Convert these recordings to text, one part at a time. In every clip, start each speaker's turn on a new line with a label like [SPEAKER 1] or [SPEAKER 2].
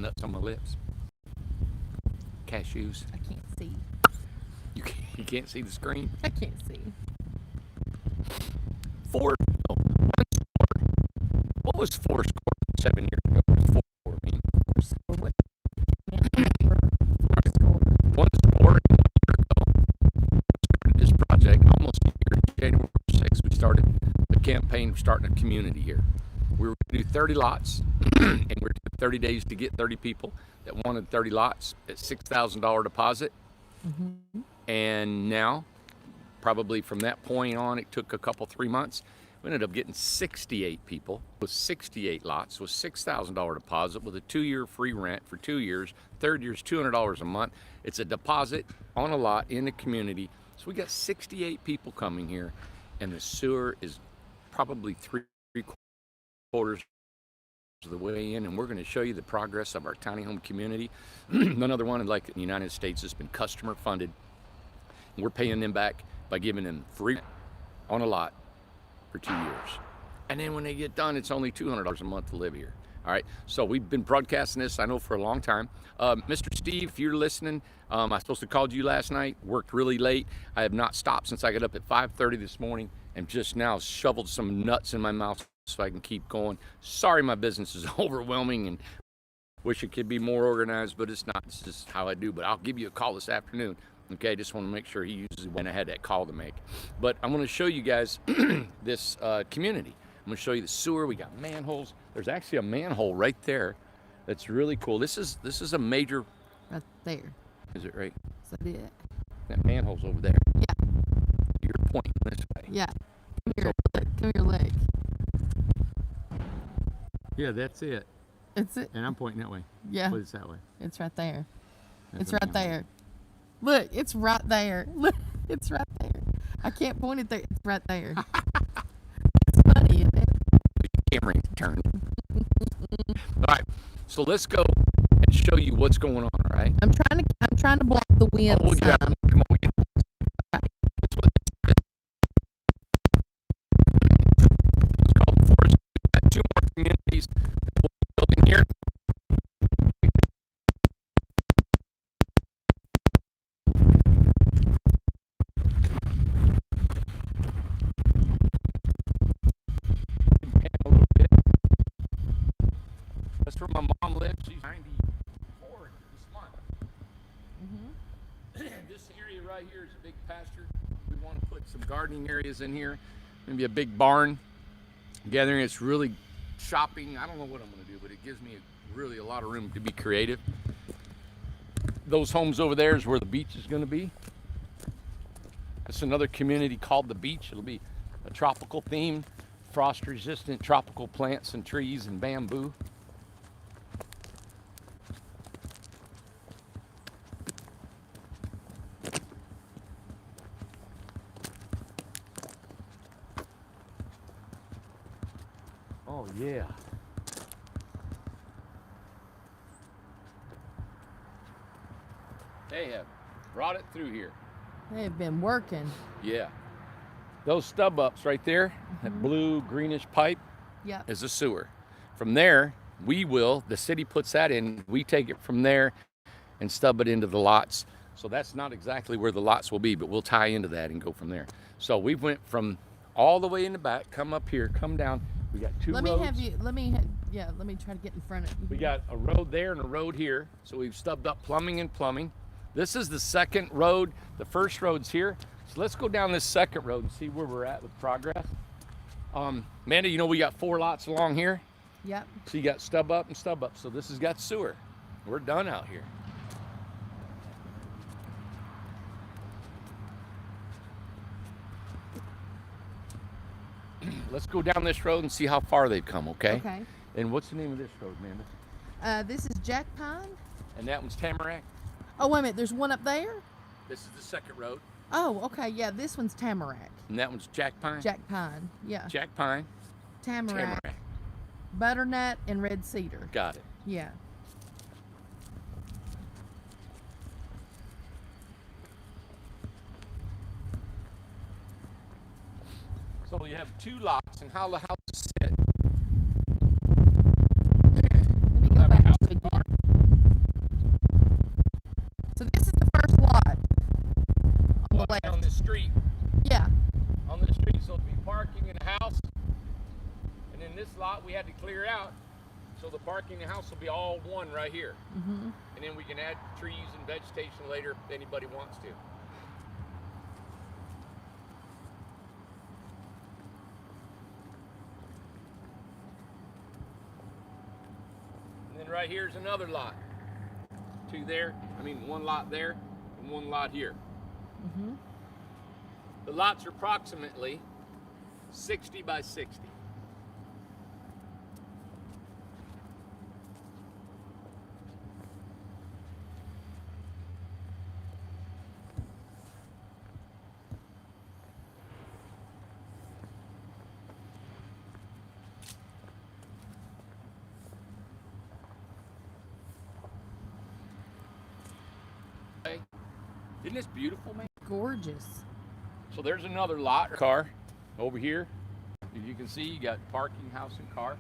[SPEAKER 1] nuts on my lips. Cashews.
[SPEAKER 2] I can't see.
[SPEAKER 1] You can't see the screen.
[SPEAKER 2] I can't see.
[SPEAKER 1] Four. Oh, one score. What was 4 score 7 years ago? What does four mean?
[SPEAKER 2] What?
[SPEAKER 1] One score and 1 year ago. Started this project almost a year. January 6th, we started the campaign of starting a community here. We were going to do 30 lots, and we were doing 30 days to get 30 people that wanted 30 lots at $6,000 deposit.
[SPEAKER 2] Mm-hmm.
[SPEAKER 1] And now, probably from that point on, it took a couple, 3 months. We ended up getting 68 people with 68 lots with $6,000 deposit with a 2-year free rent for 2 years. Third year's $200 a month. It's a deposit on a lot in the community. So we got 68 people coming here, and the sewer is probably 3/4 of the way in, and we're going to show you the progress of our tiny home community. Another one like in the United States has been customer funded. We're paying them back by giving them free on a lot for 2 years. And then when they get done, it's only $200 a month to live here. All right, so we've been broadcasting this, I know, for a long time. Mr. Steve, if you're listening, I supposed to called you last night, worked really late. I have not stopped since I got up at 5:30 this morning and just now shoveled some nuts in my mouth so I can keep going. Sorry my business is overwhelming and wish it could be more organized, but it's not. It's just how I do. But I'll give you a call this afternoon. Okay, just want to make sure he uses when I had that call to make. But I'm going to show you guys this community. I'm going to show you the sewer. We got manholes. There's actually a manhole right there that's really cool. This is a major.
[SPEAKER 2] Right there.
[SPEAKER 1] Is it right?
[SPEAKER 2] So I did.
[SPEAKER 1] That manhole's over there.
[SPEAKER 2] Yeah.
[SPEAKER 1] You're pointing this way.
[SPEAKER 2] Yeah. Come here, leg.
[SPEAKER 1] Yeah, that's it.
[SPEAKER 2] It's it.
[SPEAKER 1] And I'm pointing that way.
[SPEAKER 2] Yeah.
[SPEAKER 1] But it's that way.
[SPEAKER 2] It's right there.
[SPEAKER 1] That's
[SPEAKER 2] It's right there. Look, it's right there. Look, it's right there. I can't point it there. It's right there. It's funny, isn't it?
[SPEAKER 1] Camera turn. All right, so let's go and show you what's going on. All right.
[SPEAKER 2] I'm trying to block the wind.
[SPEAKER 1] Oh, yeah.
[SPEAKER 2] some.
[SPEAKER 1] Come on. It's called the forest. We've got 2 more communities building here. A little bit. That's where my mom lives. She's 94 this month. This area right here is a big pasture. We want to put some gardening areas in here. Maybe a big barn gathering. It's really shopping. I don't know what I'm going to do, but it gives me really a lot of room to be creative. Those homes over there is where the beach is going to be. That's another community called the beach. It'll be a tropical theme, frost resistant tropical plants and trees and bamboo. Oh yeah. They have brought it through here.
[SPEAKER 2] They've been working.
[SPEAKER 1] Yeah. Those stub ups right there, that blue greenish pipe
[SPEAKER 2] Yep.
[SPEAKER 1] is a sewer. From there, the city puts that in, we take it from there and stub it into the lots. So that's not exactly where the lots will be, but we'll tie into that and go from there. So we went from all the way in the back, come up here, come down. We got 2 roads.
[SPEAKER 2] Let me try to get in front of you.
[SPEAKER 1] We got a road there and a road here. So we've stubbed up plumbing and plumbing. This is the second road. The first road's here. So let's go down this second road and see where we're at with progress. Amanda, you know we got 4 lots along here.
[SPEAKER 2] Yep.
[SPEAKER 1] So you got stub up and stub up. So this has got sewer. We're done out here. Let's go down this road and see how far they've come, okay?
[SPEAKER 2] Okay.
[SPEAKER 1] And what's the name of this road, Amanda?
[SPEAKER 2] This is Jack Pine.
[SPEAKER 1] And that one's Tamarack.
[SPEAKER 2] Oh, wait a minute. There's one up there?
[SPEAKER 1] This is the second road.
[SPEAKER 2] Oh, okay. Yeah, this one's Tamarack.
[SPEAKER 1] And that one's Jack Pine?
[SPEAKER 2] Jack Pine. Yeah.
[SPEAKER 1] Jack Pine.
[SPEAKER 2] Tamarack.
[SPEAKER 1] Tamarack.
[SPEAKER 2] Butternut and red cedar.
[SPEAKER 1] Got it.
[SPEAKER 2] Yeah.
[SPEAKER 1] So you have 2 lots, and how the houses sit.
[SPEAKER 2] Let me go
[SPEAKER 1] Have a
[SPEAKER 2] back
[SPEAKER 1] house
[SPEAKER 2] to it again.
[SPEAKER 1] street.
[SPEAKER 2] Yeah.
[SPEAKER 1] On the street, so it'd be parking and a house. And then this lot we had to clear out, so the parking and the house will be all one right here.
[SPEAKER 2] Mm-hmm.
[SPEAKER 1] And then we can add trees and vegetation later if anybody wants to. And then right here's another lot. One lot there and one lot here.
[SPEAKER 2] Mm-hmm.
[SPEAKER 1] The lots are approximately 60 by 60. Okay. Isn't this beautiful, man?
[SPEAKER 2] Gorgeous.
[SPEAKER 1] So there's another lot car over here. As you can see, you got parking, house, and car.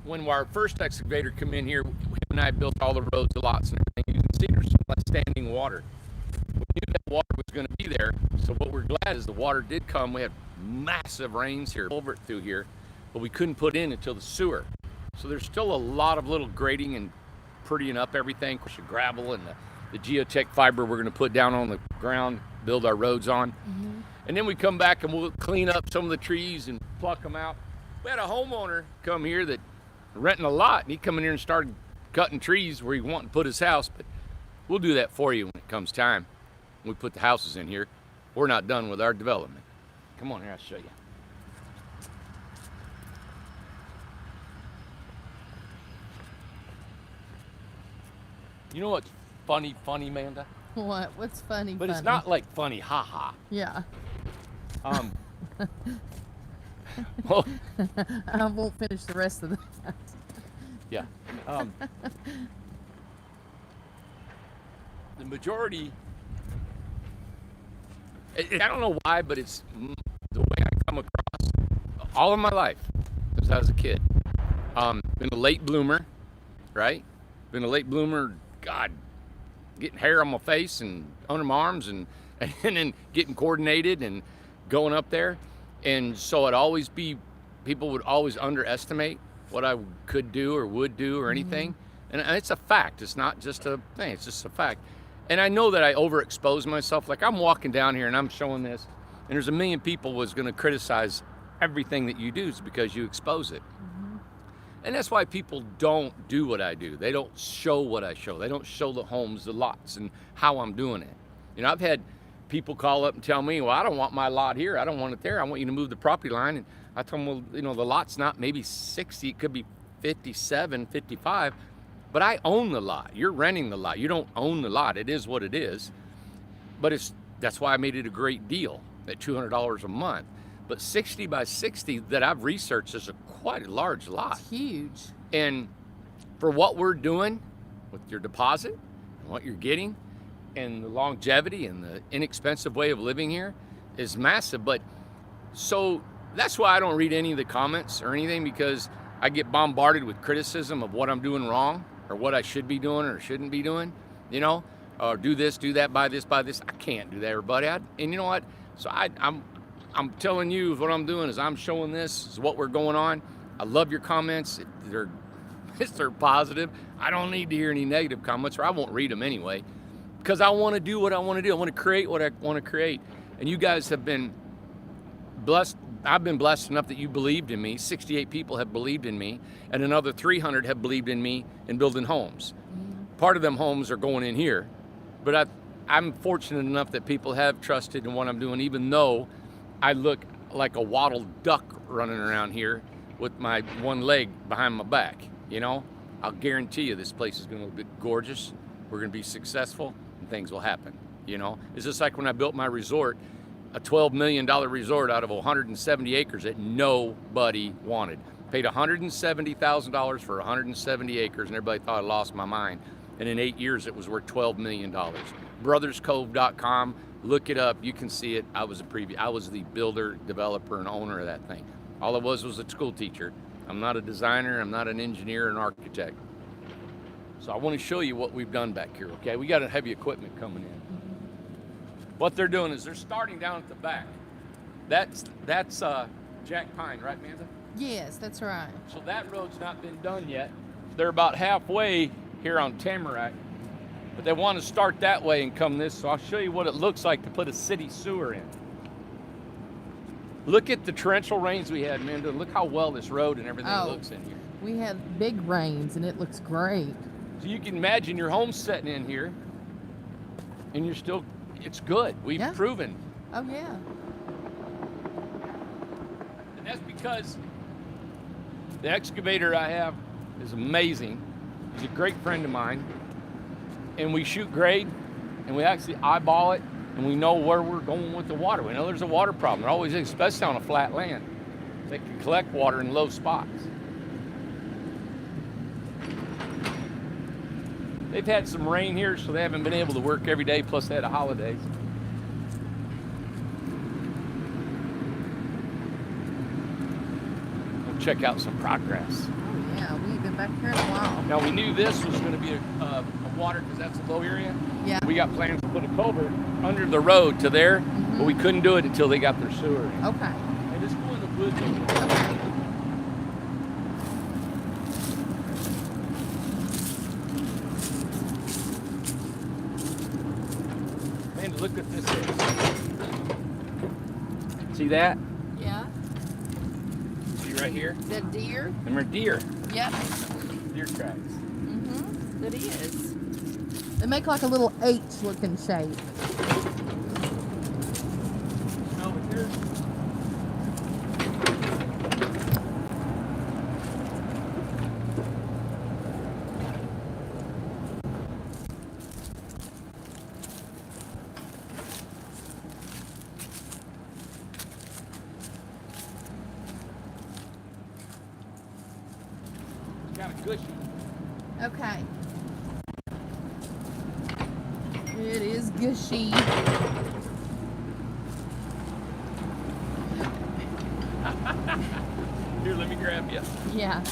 [SPEAKER 1] When our first excavator come in here, him and I built all the roads, the lots, and everything. You can see there's so much standing water. We knew that water was going to be there, so what we're glad is the water did come. We had massive rains here, over it through here, but we couldn't put in until the sewer. So there's still a lot of little grading and prettying up everything. Of course, the gravel and the geotech fiber we're going to put down on the ground, build our roads on.
[SPEAKER 2] Mm-hmm.
[SPEAKER 1] And then we come back and we'll clean up some of the trees and pluck them out. We had a homeowner come here that renting a lot, and he come in here and started cutting trees where he wanted to put his house, but we'll do that for you when it comes time. We put the houses in here. We're not done with our development. Come on here, I'll show you. You know what's funny, Amanda?
[SPEAKER 2] What? What's funny?
[SPEAKER 1] But it's not like funny, haha.
[SPEAKER 2] Yeah.
[SPEAKER 1] Well,
[SPEAKER 2] I won't finish the rest of that.
[SPEAKER 1] yeah. The majority, I don't know why, but it's the way I come across all of my life since I was a kid. Been a late bloomer, right? Been a late bloomer, God, getting hair on my face and under my arms and then getting coordinated and going up there. And so it'd always be, people would always underestimate what I could do or would do or anything. Mm-hmm. And it's a fact. It's not just a thing. It's just a fact. And I know that I overexpose myself. Like I'm walking down here and I'm showing this, and there's a million people was going to criticize everything that you do is because you expose it. Mm-hmm. And that's why people don't do what I do. They don't show what I show. They don't show the homes, the lots, and how I'm doing it. You know, I've had people call up and tell me, well, I don't want my lot here. I don't want it there. I want you to move the property line. And I told them, well, you know, the lot's not maybe 60. It could be 57, 55. But I own the lot. You're renting the lot. You don't own the lot. It is what it is. But that's why I made it a great deal at $200 a month. But 60 by 60 that I've researched is quite a large lot.
[SPEAKER 2] It's huge.
[SPEAKER 1] And for what we're doing with your deposit and what you're getting and the longevity and the inexpensive way of living here is massive. But so that's why I don't read any of the comments or anything, because I get bombarded with criticism of what I'm doing wrong or what I should be doing or shouldn't be doing, you know, or do this, do that, buy this, buy this. I can't do that, everybody. And you know what? So I'm telling you what I'm doing is I'm showing this is what we're going on. I love your comments. If they're positive, I don't need to hear any negative comments, or I won't read them anyway, because I want to do what I want to do. I want to create what I want to create. And you guys have been blessed. I've been blessed enough that you believed in me. 68 people have believed in me, and another 300 have believed in me in building homes. Mm-hmm. Part of them homes are going in here, but I'm fortunate enough that people have trusted in what I'm doing, even though I look like a wattled duck running around here with my one leg behind my back. You know, I'll guarantee you this place is going to be gorgeous. We're going to be successful, and things will happen. You know, it's just like when I built my resort, a $12 million resort out of 170 acres that nobody wanted. Paid $170,000 for 170 acres, and everybody thought I lost my mind. And in 8 years, it was worth $12 million. BrothersCove.com, look it up. You can see it. I was the builder, developer, and owner of that thing. All I was a school teacher. I'm not a designer, I'm not an engineer, an architect. So I want to show you what we've done back here, okay? We got a heavy equipment coming in. What they're doing is they're starting down at the back. That's Jack Pine, right, Amanda?
[SPEAKER 2] Yes, that's right.
[SPEAKER 1] So that road's not been done yet. They're about halfway here on Tamarack, but they want to start that way and come this. So I'll show you what it looks like to put a city sewer in. Look at the torrential rains we had, Amanda. Look how well this road and everything looks in here.
[SPEAKER 2] We had big rains and it looks great.
[SPEAKER 1] So you can imagine your home's sitting in here and you're still, it's good. We've proven.
[SPEAKER 2] Oh, yeah.
[SPEAKER 1] And that's because the excavator I have is amazing. He's a great friend of mine. And we shoot grade and we actually eyeball it and we know where we're going with the water. We know there's a water problem. There always is, especially on a flat land. They can collect water in low spots. They've had some rain here, so they haven't been able to work every day, plus they had the holidays. We'll check out some progress.
[SPEAKER 2] Oh, yeah, we've been back here in a while.
[SPEAKER 1] Now, we knew this was going to be a water because that's a low area.
[SPEAKER 2] Yeah.
[SPEAKER 1] We got plans to put a culvert under the road to there, but we couldn't do it until they got their sewer in.
[SPEAKER 2] Okay.
[SPEAKER 1] And just go in the woods over there.
[SPEAKER 2] Okay.
[SPEAKER 1] Man, look at this. See that?
[SPEAKER 2] Yeah.
[SPEAKER 1] See right here?
[SPEAKER 2] Is that deer?
[SPEAKER 1] Them are deer.
[SPEAKER 2] Yep.
[SPEAKER 1] Deer tracks.
[SPEAKER 2] Mm-hmm. It is. They make like a little H-looking shape.
[SPEAKER 1] Over here. It's kind of gushy.
[SPEAKER 2] Okay. It is gushy.
[SPEAKER 1] Here, let me grab you.
[SPEAKER 2] Yeah.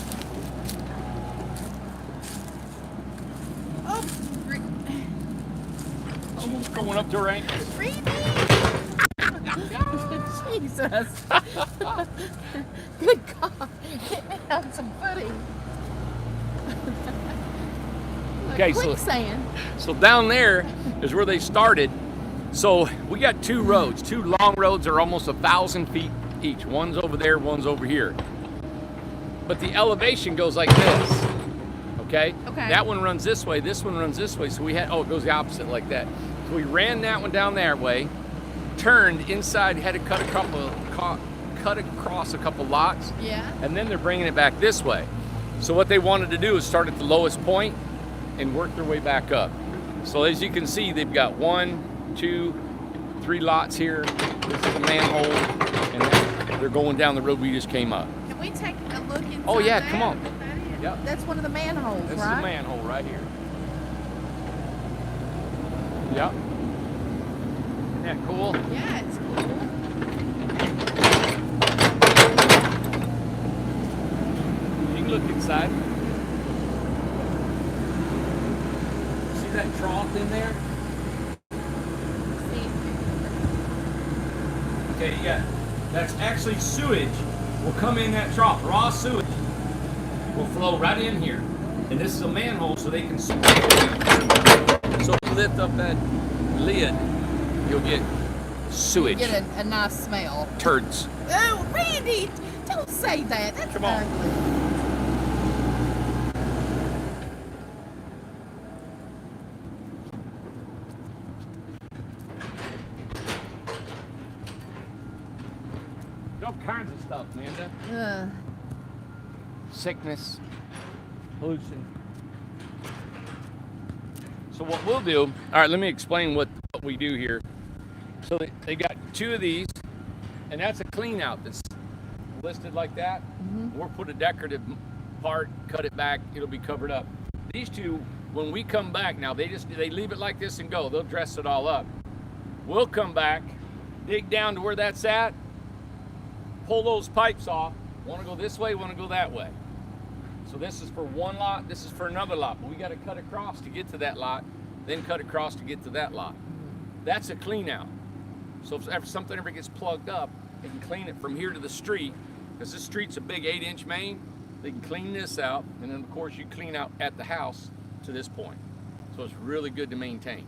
[SPEAKER 2] Oh,
[SPEAKER 1] She's going up to her ankles.
[SPEAKER 2] Jesus. Good God. Get me on some footing.
[SPEAKER 1] Okay,
[SPEAKER 2] quicksand.
[SPEAKER 1] so down there is where they started. So we got two roads, two long roads are almost 1,000 feet each. One's over there, one's over here. But the elevation goes like this, okay?
[SPEAKER 2] Okay.
[SPEAKER 1] That one runs this way, this one runs this way. So we had, it goes the opposite like that. So we ran that one down that way, turned inside, had to cut across a couple lots.
[SPEAKER 2] Yeah.
[SPEAKER 1] And then they're bringing it back this way. So what they wanted to do is start at the lowest point and work their way back up. So as you can see, they've got 1, 2, 3 lots here. This is a manhole, and then they're going down the road we just came up.
[SPEAKER 2] Can we take a look inside?
[SPEAKER 1] Oh yeah,
[SPEAKER 2] that?
[SPEAKER 1] come on.
[SPEAKER 2] What that is?
[SPEAKER 1] Yep.
[SPEAKER 2] That's one of the manholes,
[SPEAKER 1] This
[SPEAKER 2] right?
[SPEAKER 1] is a manhole right here. Yep. Isn't that cool?
[SPEAKER 2] Yeah, it's cool.
[SPEAKER 1] You can look inside. See that trough in there? Okay, yeah. That's actually sewage will come in that trough. Raw sewage will flow right in here. And this is a manhole so they can so if you lift up that lid, you'll get sewage.
[SPEAKER 2] Get a nice smell.
[SPEAKER 1] Turds.
[SPEAKER 2] Oh, Randy, don't say that. That's
[SPEAKER 1] Come on.
[SPEAKER 2] ugly.
[SPEAKER 1] All kinds of stuff, Amanda.
[SPEAKER 2] Uh,
[SPEAKER 1] Sickness, pollution. So what we'll do, all right, let me explain what we do here. So they got 2 of these, and that's a clean out that's listed like that. We'll put a decorative part, cut it back, it'll be covered up. These 2, when we come back now, they leave it like this and go. They'll dress it all up. We'll come back, dig down to where that's at, pull those pipes off, Want to go this way, want to go that way. So this is for one lot, this is for another lot, but we got to cut across to get to that lot, then cut across to get to that lot. That's a clean out. So if something ever gets plugged up, they can clean it from here to the street, because this street's a big 8-inch main. They can clean this out, and then of course you clean out at the house to this point. So it's really good to maintain.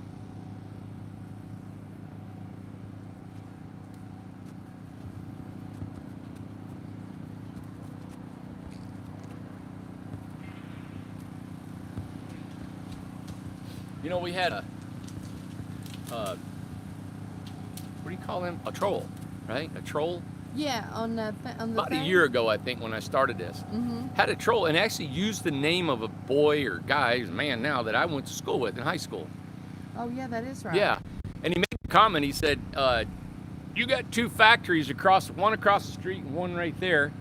[SPEAKER 1] You know, we had a what do you call them? A troll, right? A troll.
[SPEAKER 2] Yeah, on the
[SPEAKER 1] About
[SPEAKER 2] thing.
[SPEAKER 1] a year ago, I think, when I started this.
[SPEAKER 2] Mm-hmm.
[SPEAKER 1] Had a troll, and actually used the name of a boy or guy, he's a man now, that I went to school with in high school.
[SPEAKER 2] Oh yeah, that is right.
[SPEAKER 1] Yeah, and he made a comment. He said, "You got two factories one across the street and one right there,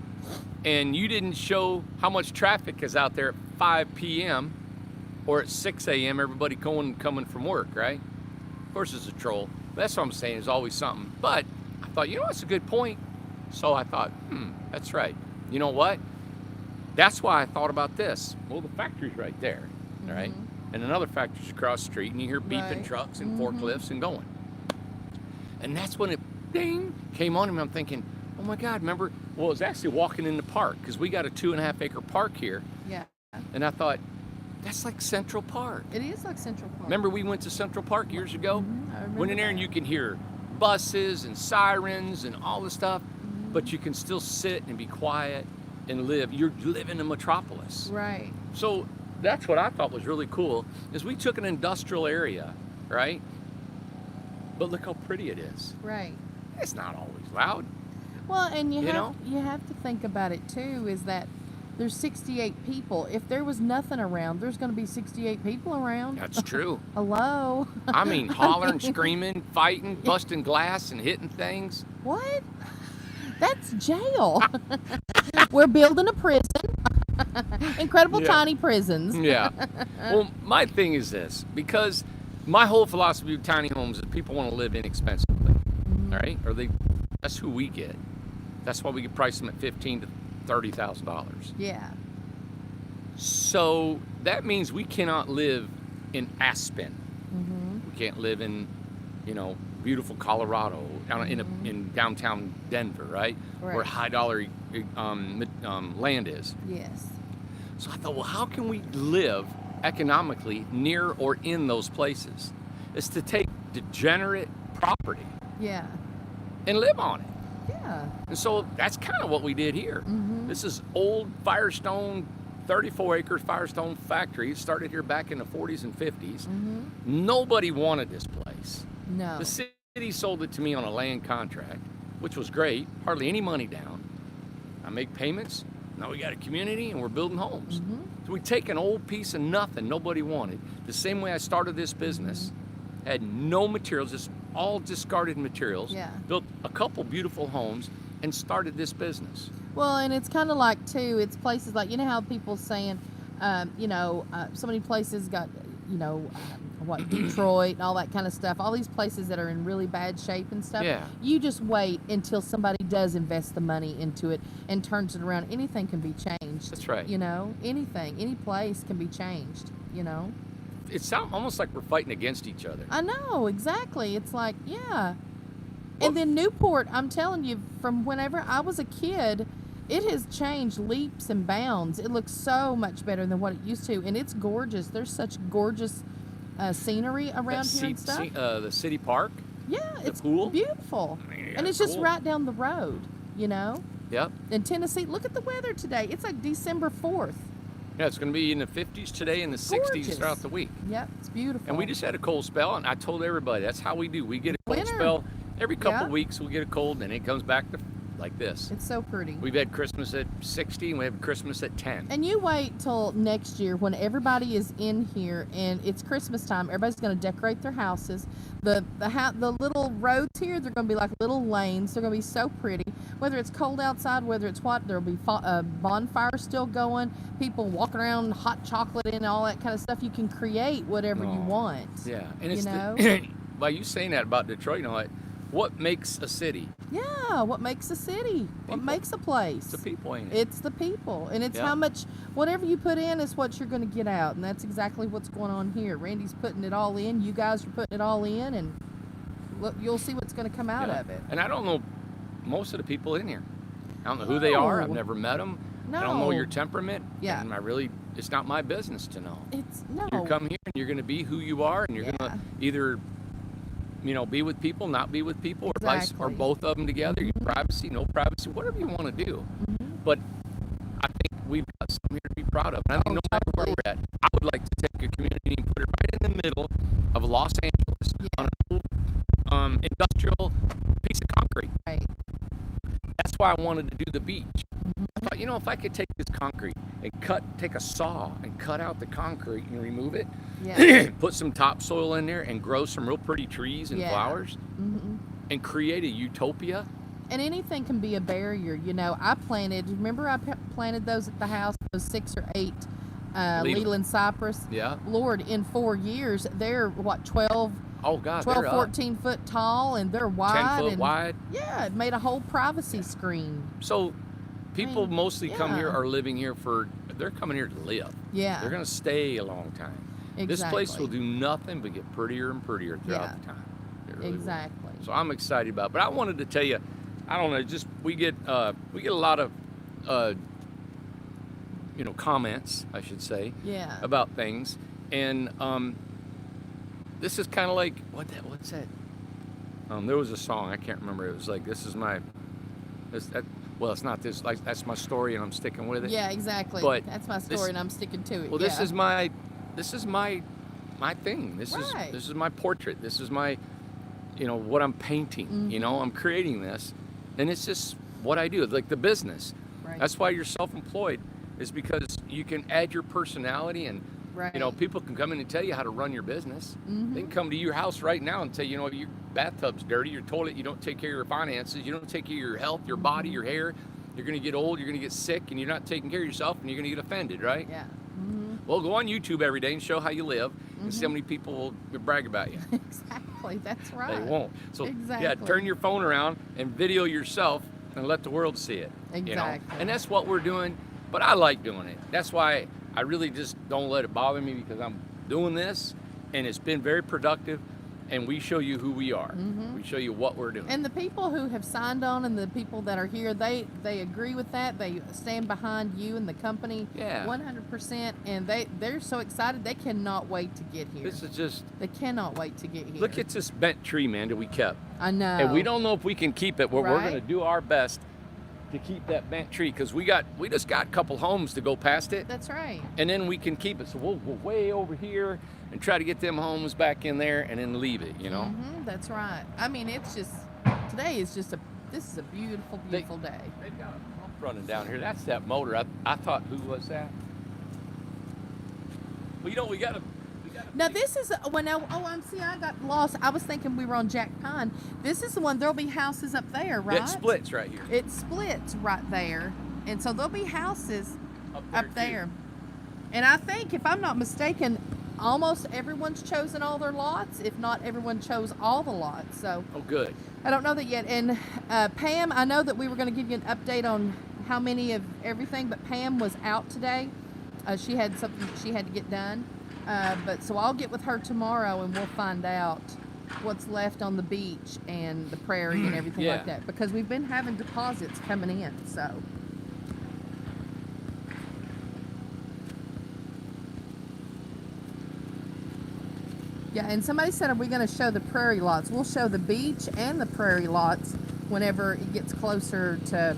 [SPEAKER 1] and you didn't show how much traffic is out there at 5 p.m. or at 6 a.m. Everybody coming from work, right?" Of course, it's a troll. That's what I'm saying. There's always something. But I thought, you know, that's a good point. So I thought, that's right. You know what? That's why I thought about this. Well, the factory's right there, all right? And another factory's across the street, and you hear beeping
[SPEAKER 2] Right.
[SPEAKER 1] trucks and forklifts and going. And that's when it, ding, came on me. I'm thinking, oh my God, remember? Well, it was actually walking in the park, because we got a 2.5 acre park here.
[SPEAKER 2] Yeah.
[SPEAKER 1] And I thought, that's like Central Park.
[SPEAKER 2] It is like Central Park.
[SPEAKER 1] Remember we went to Central Park years ago?
[SPEAKER 2] I remember
[SPEAKER 1] Went in there and
[SPEAKER 2] that.
[SPEAKER 1] you can hear buses and sirens and all this stuff, but you can still sit and be quiet and live. You're living in a metropolis.
[SPEAKER 2] Right.
[SPEAKER 1] So that's what I thought was really cool, is we took an industrial area, right? But look how pretty it is.
[SPEAKER 2] Right.
[SPEAKER 1] It's not always loud.
[SPEAKER 2] Well, and you
[SPEAKER 1] know?
[SPEAKER 2] have to think about it too, is that there's 68 people. If there was nothing around, there's going to be 68 people around.
[SPEAKER 1] That's true.
[SPEAKER 2] Hello.
[SPEAKER 1] I mean, hollering, screaming, fighting, busting glass and hitting things.
[SPEAKER 2] What? That's jail. We're building a prison. Incredible
[SPEAKER 1] Yeah.
[SPEAKER 2] tiny prisons.
[SPEAKER 1] Yeah. Well, my thing is this, because my whole philosophy of tiny homes is people want to live inexpensively, all right? That's who we get. That's why we can price them at $15,000 to $30,000.
[SPEAKER 2] Yeah.
[SPEAKER 1] So that means we cannot live in Aspen. We can't live in, beautiful Colorado, in downtown Denver, right? Where
[SPEAKER 2] Right.
[SPEAKER 1] high dollar land is.
[SPEAKER 2] Yes.
[SPEAKER 1] So I thought, well, how can we live economically near or in those places? It's to take degenerate property
[SPEAKER 2] Yeah.
[SPEAKER 1] and live on it.
[SPEAKER 2] Yeah.
[SPEAKER 1] And so that's kind of what we did here. This is old Firestone, 34 acre Firestone factory. It started here back in the 40s and 50s. Nobody wanted this place.
[SPEAKER 2] No.
[SPEAKER 1] The city sold it to me on a land contract, which was great. Hardly any money down. I make payments. Now we got a community and we're building homes. So we take an old piece of nothing nobody wanted. The same way I started this business. Had no materials, just all discarded materials.
[SPEAKER 2] Yeah.
[SPEAKER 1] Built a couple beautiful homes and started this business.
[SPEAKER 2] Well, and it's kind of like, too, it's places like, you know how people saying, so many places got, Detroit and all that kind of stuff. All these places that are in really bad shape and stuff.
[SPEAKER 1] Yeah.
[SPEAKER 2] You just wait until somebody does invest the money into it and turns it around. Anything can be changed.
[SPEAKER 1] That's right.
[SPEAKER 2] Anything, any place can be changed,
[SPEAKER 1] It sounds almost like we're fighting against each other.
[SPEAKER 2] I know, exactly. It's like, yeah. And then Newport, I'm telling you, from whenever I was a kid, it has changed leaps and bounds. It looks so much better than what it used to, and it's gorgeous. There's such gorgeous scenery around here and stuff.
[SPEAKER 1] The city park.
[SPEAKER 2] Yeah, it's
[SPEAKER 1] pool?
[SPEAKER 2] beautiful.
[SPEAKER 1] Yeah,
[SPEAKER 2] And it's just
[SPEAKER 1] cool.
[SPEAKER 2] right down the road,
[SPEAKER 1] Yep.
[SPEAKER 2] In Tennessee, look at the weather today. It's like December 4th.
[SPEAKER 1] Yeah, it's going to be in the 50s today and the 60s
[SPEAKER 2] Gorgeous.
[SPEAKER 1] throughout the week.
[SPEAKER 2] Yep, it's beautiful.
[SPEAKER 1] And we just had a cold spell, and I told everybody that's how we do. We get a cold
[SPEAKER 2] Winter.
[SPEAKER 1] spell every couple
[SPEAKER 2] Yeah.
[SPEAKER 1] weeks. We get a cold, and it comes back to like this.
[SPEAKER 2] It's so pretty.
[SPEAKER 1] We've had Christmas at 60, and we have Christmas at 10.
[SPEAKER 2] And you wait till next year when everybody is in here and it's Christmas time. Everybody's going to decorate their houses. The little roads here, they're going to be like little lanes. They're going to be so pretty. Whether it's cold outside, whether it's what, there'll be bonfires still going. People walking around, hot chocolate and all that kind of stuff. You can create whatever you want.
[SPEAKER 1] Yeah, and it's
[SPEAKER 2] You know?
[SPEAKER 1] by you saying that about Detroit, what makes a city?
[SPEAKER 2] Yeah, what makes a city? What makes a place?
[SPEAKER 1] It's the people, ain't it?
[SPEAKER 2] It's the people, and it's
[SPEAKER 1] Yeah.
[SPEAKER 2] how much, whatever you put in is what you're going to get out, and that's exactly what's going on here. Randy's putting it all in, you guys are putting it all in, and look, you'll see what's going to come out
[SPEAKER 1] Yeah.
[SPEAKER 2] of it.
[SPEAKER 1] And I don't know most of the people in here. I don't know who they are. I've
[SPEAKER 2] No.
[SPEAKER 1] never met them. I don't know your temperament.
[SPEAKER 2] Yeah.
[SPEAKER 1] And it's not my business to know.
[SPEAKER 2] It's no.
[SPEAKER 1] You come here and you're going to be who you are, and you're going to either, be with people, not be with people, or
[SPEAKER 2] Exactly.
[SPEAKER 1] or both of them together. Your privacy, no privacy, whatever you want to do. But I think we've got something here to be proud of. And I think no matter where we're at, I would like to take a community and put it right in the middle of Los Angeles on an old industrial piece of concrete.
[SPEAKER 2] Right.
[SPEAKER 1] That's why I wanted to do the beach. I thought, if I could take this concrete and take a saw and cut out the concrete and remove it, put some topsoil in there and grow some real pretty trees and flowers and create a utopia.
[SPEAKER 2] And anything can be a barrier. I planted those at the house, those 6 or 8 Leland cypress.
[SPEAKER 1] Yeah.
[SPEAKER 2] Lord, in 4 years, they're 12,
[SPEAKER 1] Oh God,
[SPEAKER 2] 12,
[SPEAKER 1] they're
[SPEAKER 2] 14 foot tall, and they're wide.
[SPEAKER 1] 10 foot wide.
[SPEAKER 2] Yeah, it made a whole privacy screen.
[SPEAKER 1] So people mostly come here,
[SPEAKER 2] yeah.
[SPEAKER 1] are living here they're coming here to live.
[SPEAKER 2] Yeah.
[SPEAKER 1] They're going to stay a long time.
[SPEAKER 2] Exactly.
[SPEAKER 1] This place will do nothing but get prettier and prettier throughout the time. It really will.
[SPEAKER 2] Exactly.
[SPEAKER 1] So I'm excited about it. But I wanted to tell you, I don't know, just we get a lot of comments, I should say, about things. And this is kind of like what's that? There was a song, I can't remember. It was like, well, it's not this, like, that's my story and I'm sticking with it.
[SPEAKER 2] Yeah, exactly.
[SPEAKER 1] But
[SPEAKER 2] that's my story and I'm sticking to it.
[SPEAKER 1] Well, this is my thing. This is my portrait. This is my what I'm painting. I'm creating this, and it's just what I do, like the business.
[SPEAKER 2] Right.
[SPEAKER 1] That's why you're self-employed, is because you can add your personality, and people can come in and tell you how to run your business. They can come to your house right now and say, your bathtub's dirty, your toilet, you don't take care of your finances, you don't take care of your health, your body, your hair. You're going to get old, you're going to get sick, and you're not taking care of yourself, and you're going to get offended, right?
[SPEAKER 2] Yeah.
[SPEAKER 1] Well, go on YouTube every day and show how you live, and see how many people will brag about you.
[SPEAKER 2] Exactly, that's right.
[SPEAKER 1] They won't. So,
[SPEAKER 2] exactly.
[SPEAKER 1] turn your phone around and video yourself and let the world see it.
[SPEAKER 2] Exactly.
[SPEAKER 1] And that's what we're doing, but I like doing it. That's why I really just don't let it bother me, because I'm doing this, and it's been very productive, and we show you who we are. We show you what we're doing.
[SPEAKER 2] And the people who have signed on and the people that are here, they agree with that. They stand behind you and the company 100%, and they're so excited. They cannot wait to get here.
[SPEAKER 1] This is just...
[SPEAKER 2] They cannot wait to get here.
[SPEAKER 1] Look at this bent tree, man, that we kept.
[SPEAKER 2] I know.
[SPEAKER 1] And we don't know if we can keep it, but we're going to do our best to keep that bent tree, because we just got a couple homes to go past it.
[SPEAKER 2] That's right.
[SPEAKER 1] And then we can keep it. So we'll go way over here and try to get them homes back in there and then leave it,
[SPEAKER 2] That's right. I mean, it's just, today is just this is a beautiful, beautiful day.
[SPEAKER 1] They've got a pump running down here. That's that motor. I thought, who was that? Well, we got to...
[SPEAKER 2] Now this is I got lost. I was thinking we were on Jack Pine. This is the one. There'll be houses up there, right?
[SPEAKER 1] It splits right here.
[SPEAKER 2] It splits right there, and so there'll be houses up there. And I think, if I'm not mistaken, almost everyone's chosen all their lots. If not, everyone chose all the lots. So.
[SPEAKER 1] Oh, good.
[SPEAKER 2] I don't know that yet. And Pam, I know that we were going to give you an update on how many of everything, but Pam was out today. She had something that she had to get done. So I'll get with her tomorrow and we'll find out what's left on the beach and the prairie and everything like that, because we've been having deposits coming in. So yeah, and somebody said, are we going to show the prairie lots? We'll show the beach and the prairie lots whenever it gets closer to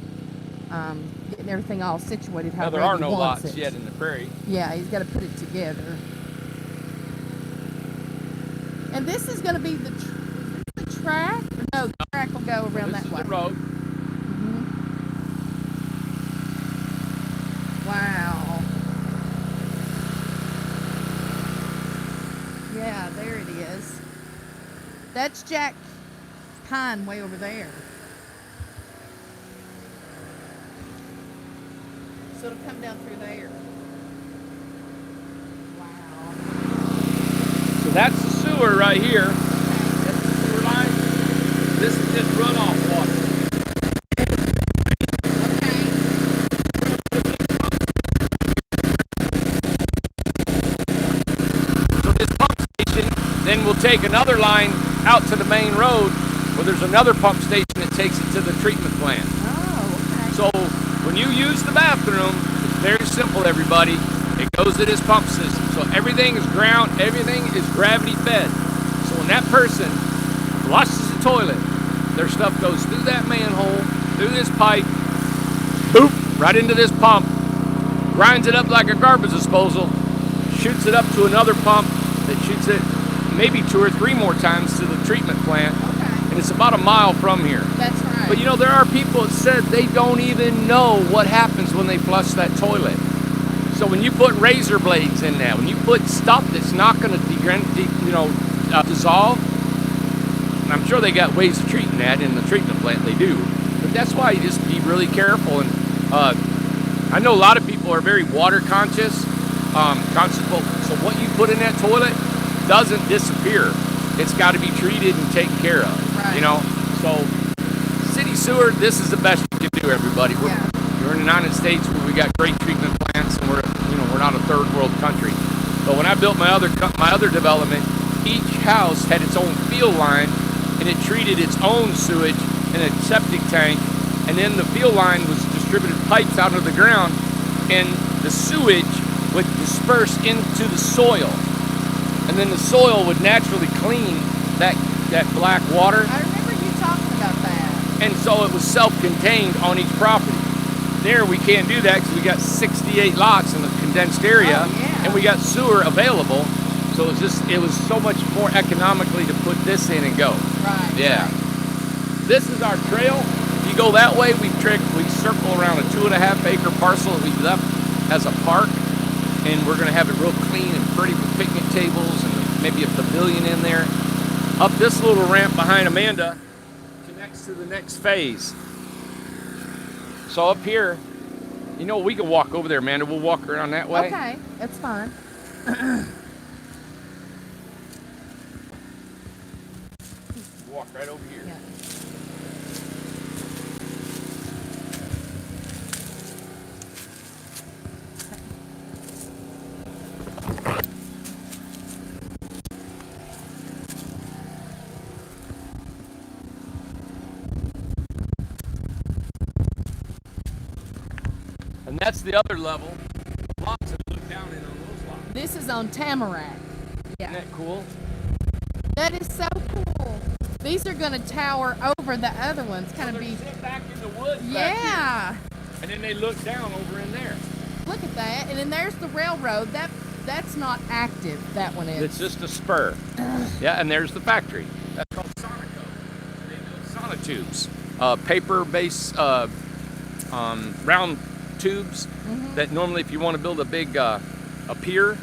[SPEAKER 2] getting everything all situated. How
[SPEAKER 1] there are no lots yet in the prairie.
[SPEAKER 2] Yeah, he's got to put it together. And this is going to be the track? No, the track will go around that way.
[SPEAKER 1] This is the road.
[SPEAKER 2] Wow. Yeah, there it is. That's Jack Pine way over there. So it'll come down through there. Wow.
[SPEAKER 1] So that's the sewer right here. That's the sewer line. This Then we'll take another line out to the main road where there's another pump station that takes it to the treatment plant.
[SPEAKER 2] Oh, okay.
[SPEAKER 1] So when you use the bathroom, it's very simple, everybody. It goes to this pump system. So everything is everything is gravity fed. So when that person flushes the toilet, their stuff goes through that manhole, through this pipe, boop, right into this pump, grinds it up like a garbage disposal, shoots it up to another pump that shoots it maybe 2 or 3 more times to the treatment plant.
[SPEAKER 2] Okay.
[SPEAKER 1] And it's about a mile from here.
[SPEAKER 2] That's right.
[SPEAKER 1] But you know, there are people that said they don't even know what happens when they flush that toilet. So when you put razor blades in there, when you put stuff that's not going to dissolve, and I'm sure they got ways of treating that in the treatment plant, they do. But that's why you just be really careful. And I know a lot of people are very water conscious. So what you put in that toilet doesn't disappear. It's got to be treated and taken care of.
[SPEAKER 2] Right.
[SPEAKER 1] You know, so city sewer, this is the best you can do, everybody. You're in the United States where we got great treatment plants, and we're not a third world country. But when I built my other development, each house had its own field line, and it treated its own sewage in a septic tank, and then the field line was distributed pipes out of the ground, and the sewage would disperse into the soil, and then the soil would naturally clean that black water.
[SPEAKER 2] I remember you talking about that.
[SPEAKER 1] And so it was self-contained on each property. There we can't do that because we got 68 lots in the condensed area, and we got sewer available. So it was so much more economically to put this in and go.
[SPEAKER 2] Right.
[SPEAKER 1] Yeah.
[SPEAKER 2] Right.
[SPEAKER 1] This is our trail. If you go that way, we circle around a 2.5 acre parcel that we left as a park, and we're going to have it real clean and pretty with picnic tables and maybe a pavilion in there. Up this little ramp behind Amanda connects to the next phase. So up here, you know, we can walk over there, Amanda. We'll walk around that way.
[SPEAKER 2] Okay, that's fine.
[SPEAKER 1] Walk right over here.
[SPEAKER 2] Yeah.
[SPEAKER 1] And that's the other level. Lots that look down in on those lots.
[SPEAKER 2] This is on Tamarack. Yeah.
[SPEAKER 1] Isn't that cool?
[SPEAKER 2] That is so cool. These are going to tower over the other ones. Kind of be.
[SPEAKER 1] Sit back in the woods.
[SPEAKER 2] Yeah.
[SPEAKER 1] Back here. And then they look down over in there.
[SPEAKER 2] Look at that. And then there's the railroad. That's not active. That one is.
[SPEAKER 1] It's just a spur. Yeah, and there's the factory. That's called Sonico. They build sonotubes, paper-based round tubes that normally, if you want to build a big a pier,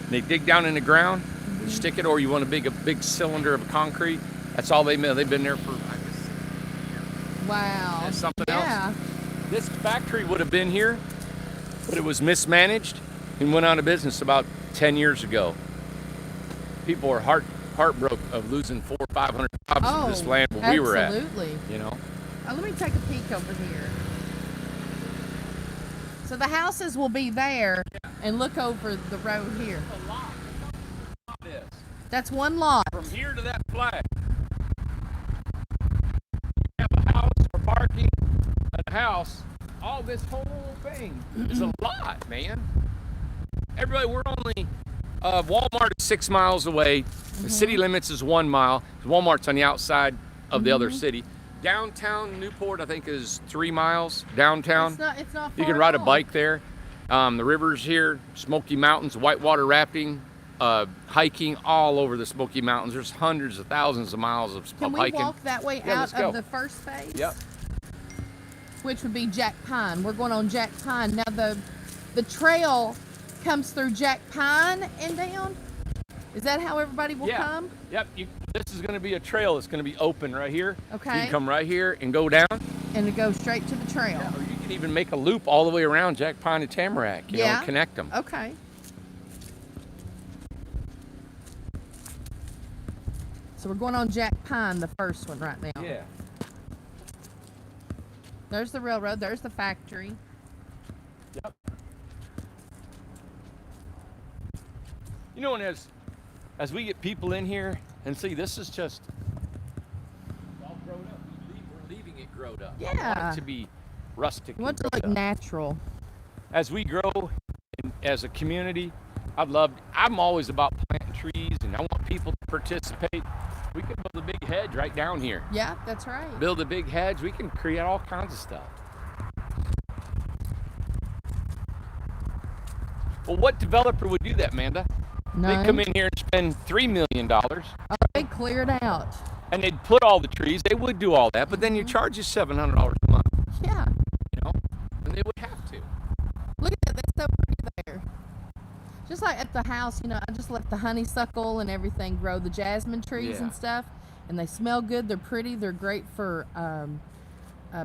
[SPEAKER 1] they dig down in the ground, you stick it, or you want a big cylinder of concrete. That's all they made. They've been there for, I guess,
[SPEAKER 2] Wow.
[SPEAKER 1] and something
[SPEAKER 2] Yeah.
[SPEAKER 1] else. This factory would have been here, but it was mismanaged and went out of business about 10 years ago. People are heartbroken of losing 400 or 500 jobs in this land where we were at.
[SPEAKER 2] Absolutely.
[SPEAKER 1] You know.
[SPEAKER 2] Let me take a peek over here. So the houses will be there, and look over the road here.
[SPEAKER 1] A lot. This.
[SPEAKER 2] That's one lot.
[SPEAKER 1] From here to that flag. You have a house for parking, a house. All this whole thing is a lot, man. Everybody, we're only Walmart is 6 miles away. The city limits is 1 mile. Walmart's on the outside of the other city. Downtown Newport, I think, is 3 miles downtown.
[SPEAKER 2] It's not
[SPEAKER 1] You
[SPEAKER 2] far
[SPEAKER 1] can ride
[SPEAKER 2] at
[SPEAKER 1] a
[SPEAKER 2] all.
[SPEAKER 1] bike there. The river's here, Smoky Mountains, whitewater rafting, hiking all over the Smoky Mountains. There's hundreds of thousands of miles of
[SPEAKER 2] Can we
[SPEAKER 1] hiking.
[SPEAKER 2] walk that way
[SPEAKER 1] Yeah,
[SPEAKER 2] out
[SPEAKER 1] let's go.
[SPEAKER 2] of the first phase?
[SPEAKER 1] Yep.
[SPEAKER 2] Which would be Jack Pine. We're going on Jack Pine. Now the trail comes through Jack Pine and down. Is that how everybody will come?
[SPEAKER 1] Yep. This is going to be a trail that's going to be open right here.
[SPEAKER 2] Okay.
[SPEAKER 1] You can come right here and go down.
[SPEAKER 2] And to go straight to the trail.
[SPEAKER 1] Or you can even make a loop all the way around Jack Pine and Tamarack. You know, and connect them.
[SPEAKER 2] Okay. So we're going on Jack Pine, the first one right now.
[SPEAKER 1] Yeah.
[SPEAKER 2] There's the railroad. There's the factory.
[SPEAKER 1] Yep. You know, and as as we get people in here and see, this is just all grown up. We're leaving it grown up. I want
[SPEAKER 2] Yeah.
[SPEAKER 1] it to be rustic.
[SPEAKER 2] You want
[SPEAKER 1] and
[SPEAKER 2] to look
[SPEAKER 1] grown up.
[SPEAKER 2] natural.
[SPEAKER 1] As we grow as a community, I'm always about planting trees, and I want people to participate. We can build a big hedge right down here.
[SPEAKER 2] Yeah, that's right.
[SPEAKER 1] Build a big hedge. We can create all kinds of stuff. Well, what developer would do that, Amanda?
[SPEAKER 2] None.
[SPEAKER 1] They'd come in here and spend $3 million,
[SPEAKER 2] Oh, they cleared out.
[SPEAKER 1] and they'd put all the trees. They would do all that, but then you charge us $700 a month,
[SPEAKER 2] Yeah.
[SPEAKER 1] you know? And they would have to.
[SPEAKER 2] Look at that. That's so pretty there. Just like at the house, you know, I just let the honeysuckle and everything grow, the jasmine trees and
[SPEAKER 1] Yeah.
[SPEAKER 2] stuff, and they smell good. They're pretty. They're great for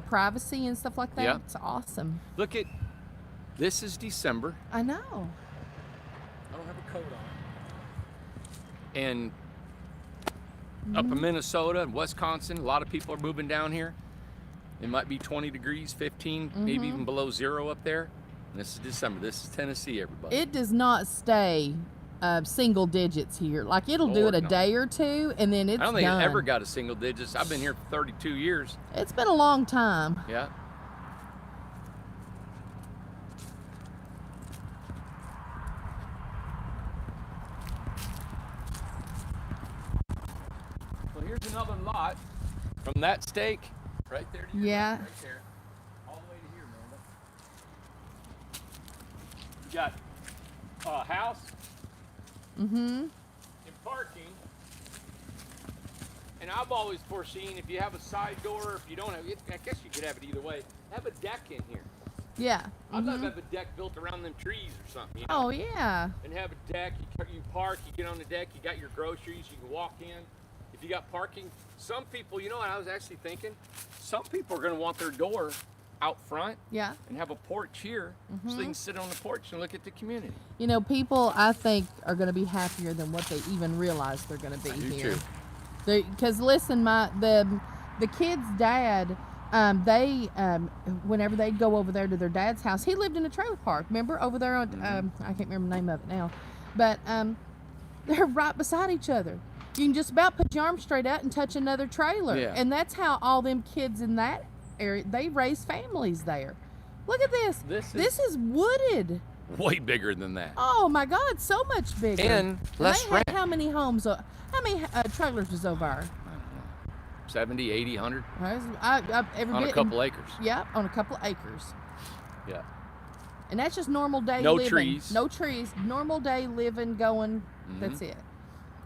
[SPEAKER 2] privacy and stuff like that.
[SPEAKER 1] Yeah.
[SPEAKER 2] It's awesome.
[SPEAKER 1] Look at, this is December.
[SPEAKER 2] I know.
[SPEAKER 1] I don't have a coat on. And up in Minnesota and Wisconsin, a lot of people are moving down here. It might be 20 degrees, 15, maybe even below zero up there. And this is December. This is Tennessee, everybody.
[SPEAKER 2] It does not stay single digits here. Like it'll do
[SPEAKER 1] Lord,
[SPEAKER 2] it a
[SPEAKER 1] no.
[SPEAKER 2] day or two, and then it's
[SPEAKER 1] I don't think
[SPEAKER 2] done.
[SPEAKER 1] it ever got a single digits. I've been here for 32 years.
[SPEAKER 2] It's been a long time.
[SPEAKER 1] Yeah. Well, here's another lot from that stake right there to your
[SPEAKER 2] Yeah.
[SPEAKER 1] left, right there, all the way to here, Amanda. You got a house
[SPEAKER 2] Mm-hmm.
[SPEAKER 1] and parking. And I've always foreseen if you have a side door, or if you don't have it, I guess you could have it either way. Have a deck in here.
[SPEAKER 2] Yeah.
[SPEAKER 1] I'd love
[SPEAKER 2] Mhm.
[SPEAKER 1] to have a deck built around them trees or something, you know?
[SPEAKER 2] Oh yeah.
[SPEAKER 1] And have a deck, you park, you get on the deck, you got your groceries, you can walk in. If you got parking, some people, you know what I was actually thinking? Some people are gonna want their door out front
[SPEAKER 2] Yeah.
[SPEAKER 1] and have a porch here so they can sit on the porch and look at the community.
[SPEAKER 2] You know, people I think are going to be happier than what they even realize they're going to be
[SPEAKER 1] I do
[SPEAKER 2] here.
[SPEAKER 1] too.
[SPEAKER 2] Because listen, the kid's dad, whenever they'd go over there to their dad's house, he lived in a trailer park. Remember over there on I can't remember the name of it now, but they're right beside each other. You can just about put your arm straight out and touch another trailer,
[SPEAKER 1] Yeah.
[SPEAKER 2] and that's how all them kids in that area they raise families there. Look at this. This is wooded.
[SPEAKER 1] Way bigger than that.
[SPEAKER 2] Oh my God, so much bigger.
[SPEAKER 1] And less
[SPEAKER 2] they had
[SPEAKER 1] rent.
[SPEAKER 2] how many homes? How many trailers was over there?
[SPEAKER 1] 70, 80, 100
[SPEAKER 2] I've ever
[SPEAKER 1] on
[SPEAKER 2] been
[SPEAKER 1] a couple acres.
[SPEAKER 2] Yeah, on a couple of acres.
[SPEAKER 1] Yeah.
[SPEAKER 2] And that's just normal day
[SPEAKER 1] No
[SPEAKER 2] living.
[SPEAKER 1] trees.
[SPEAKER 2] No trees. Normal day living, going. That's it.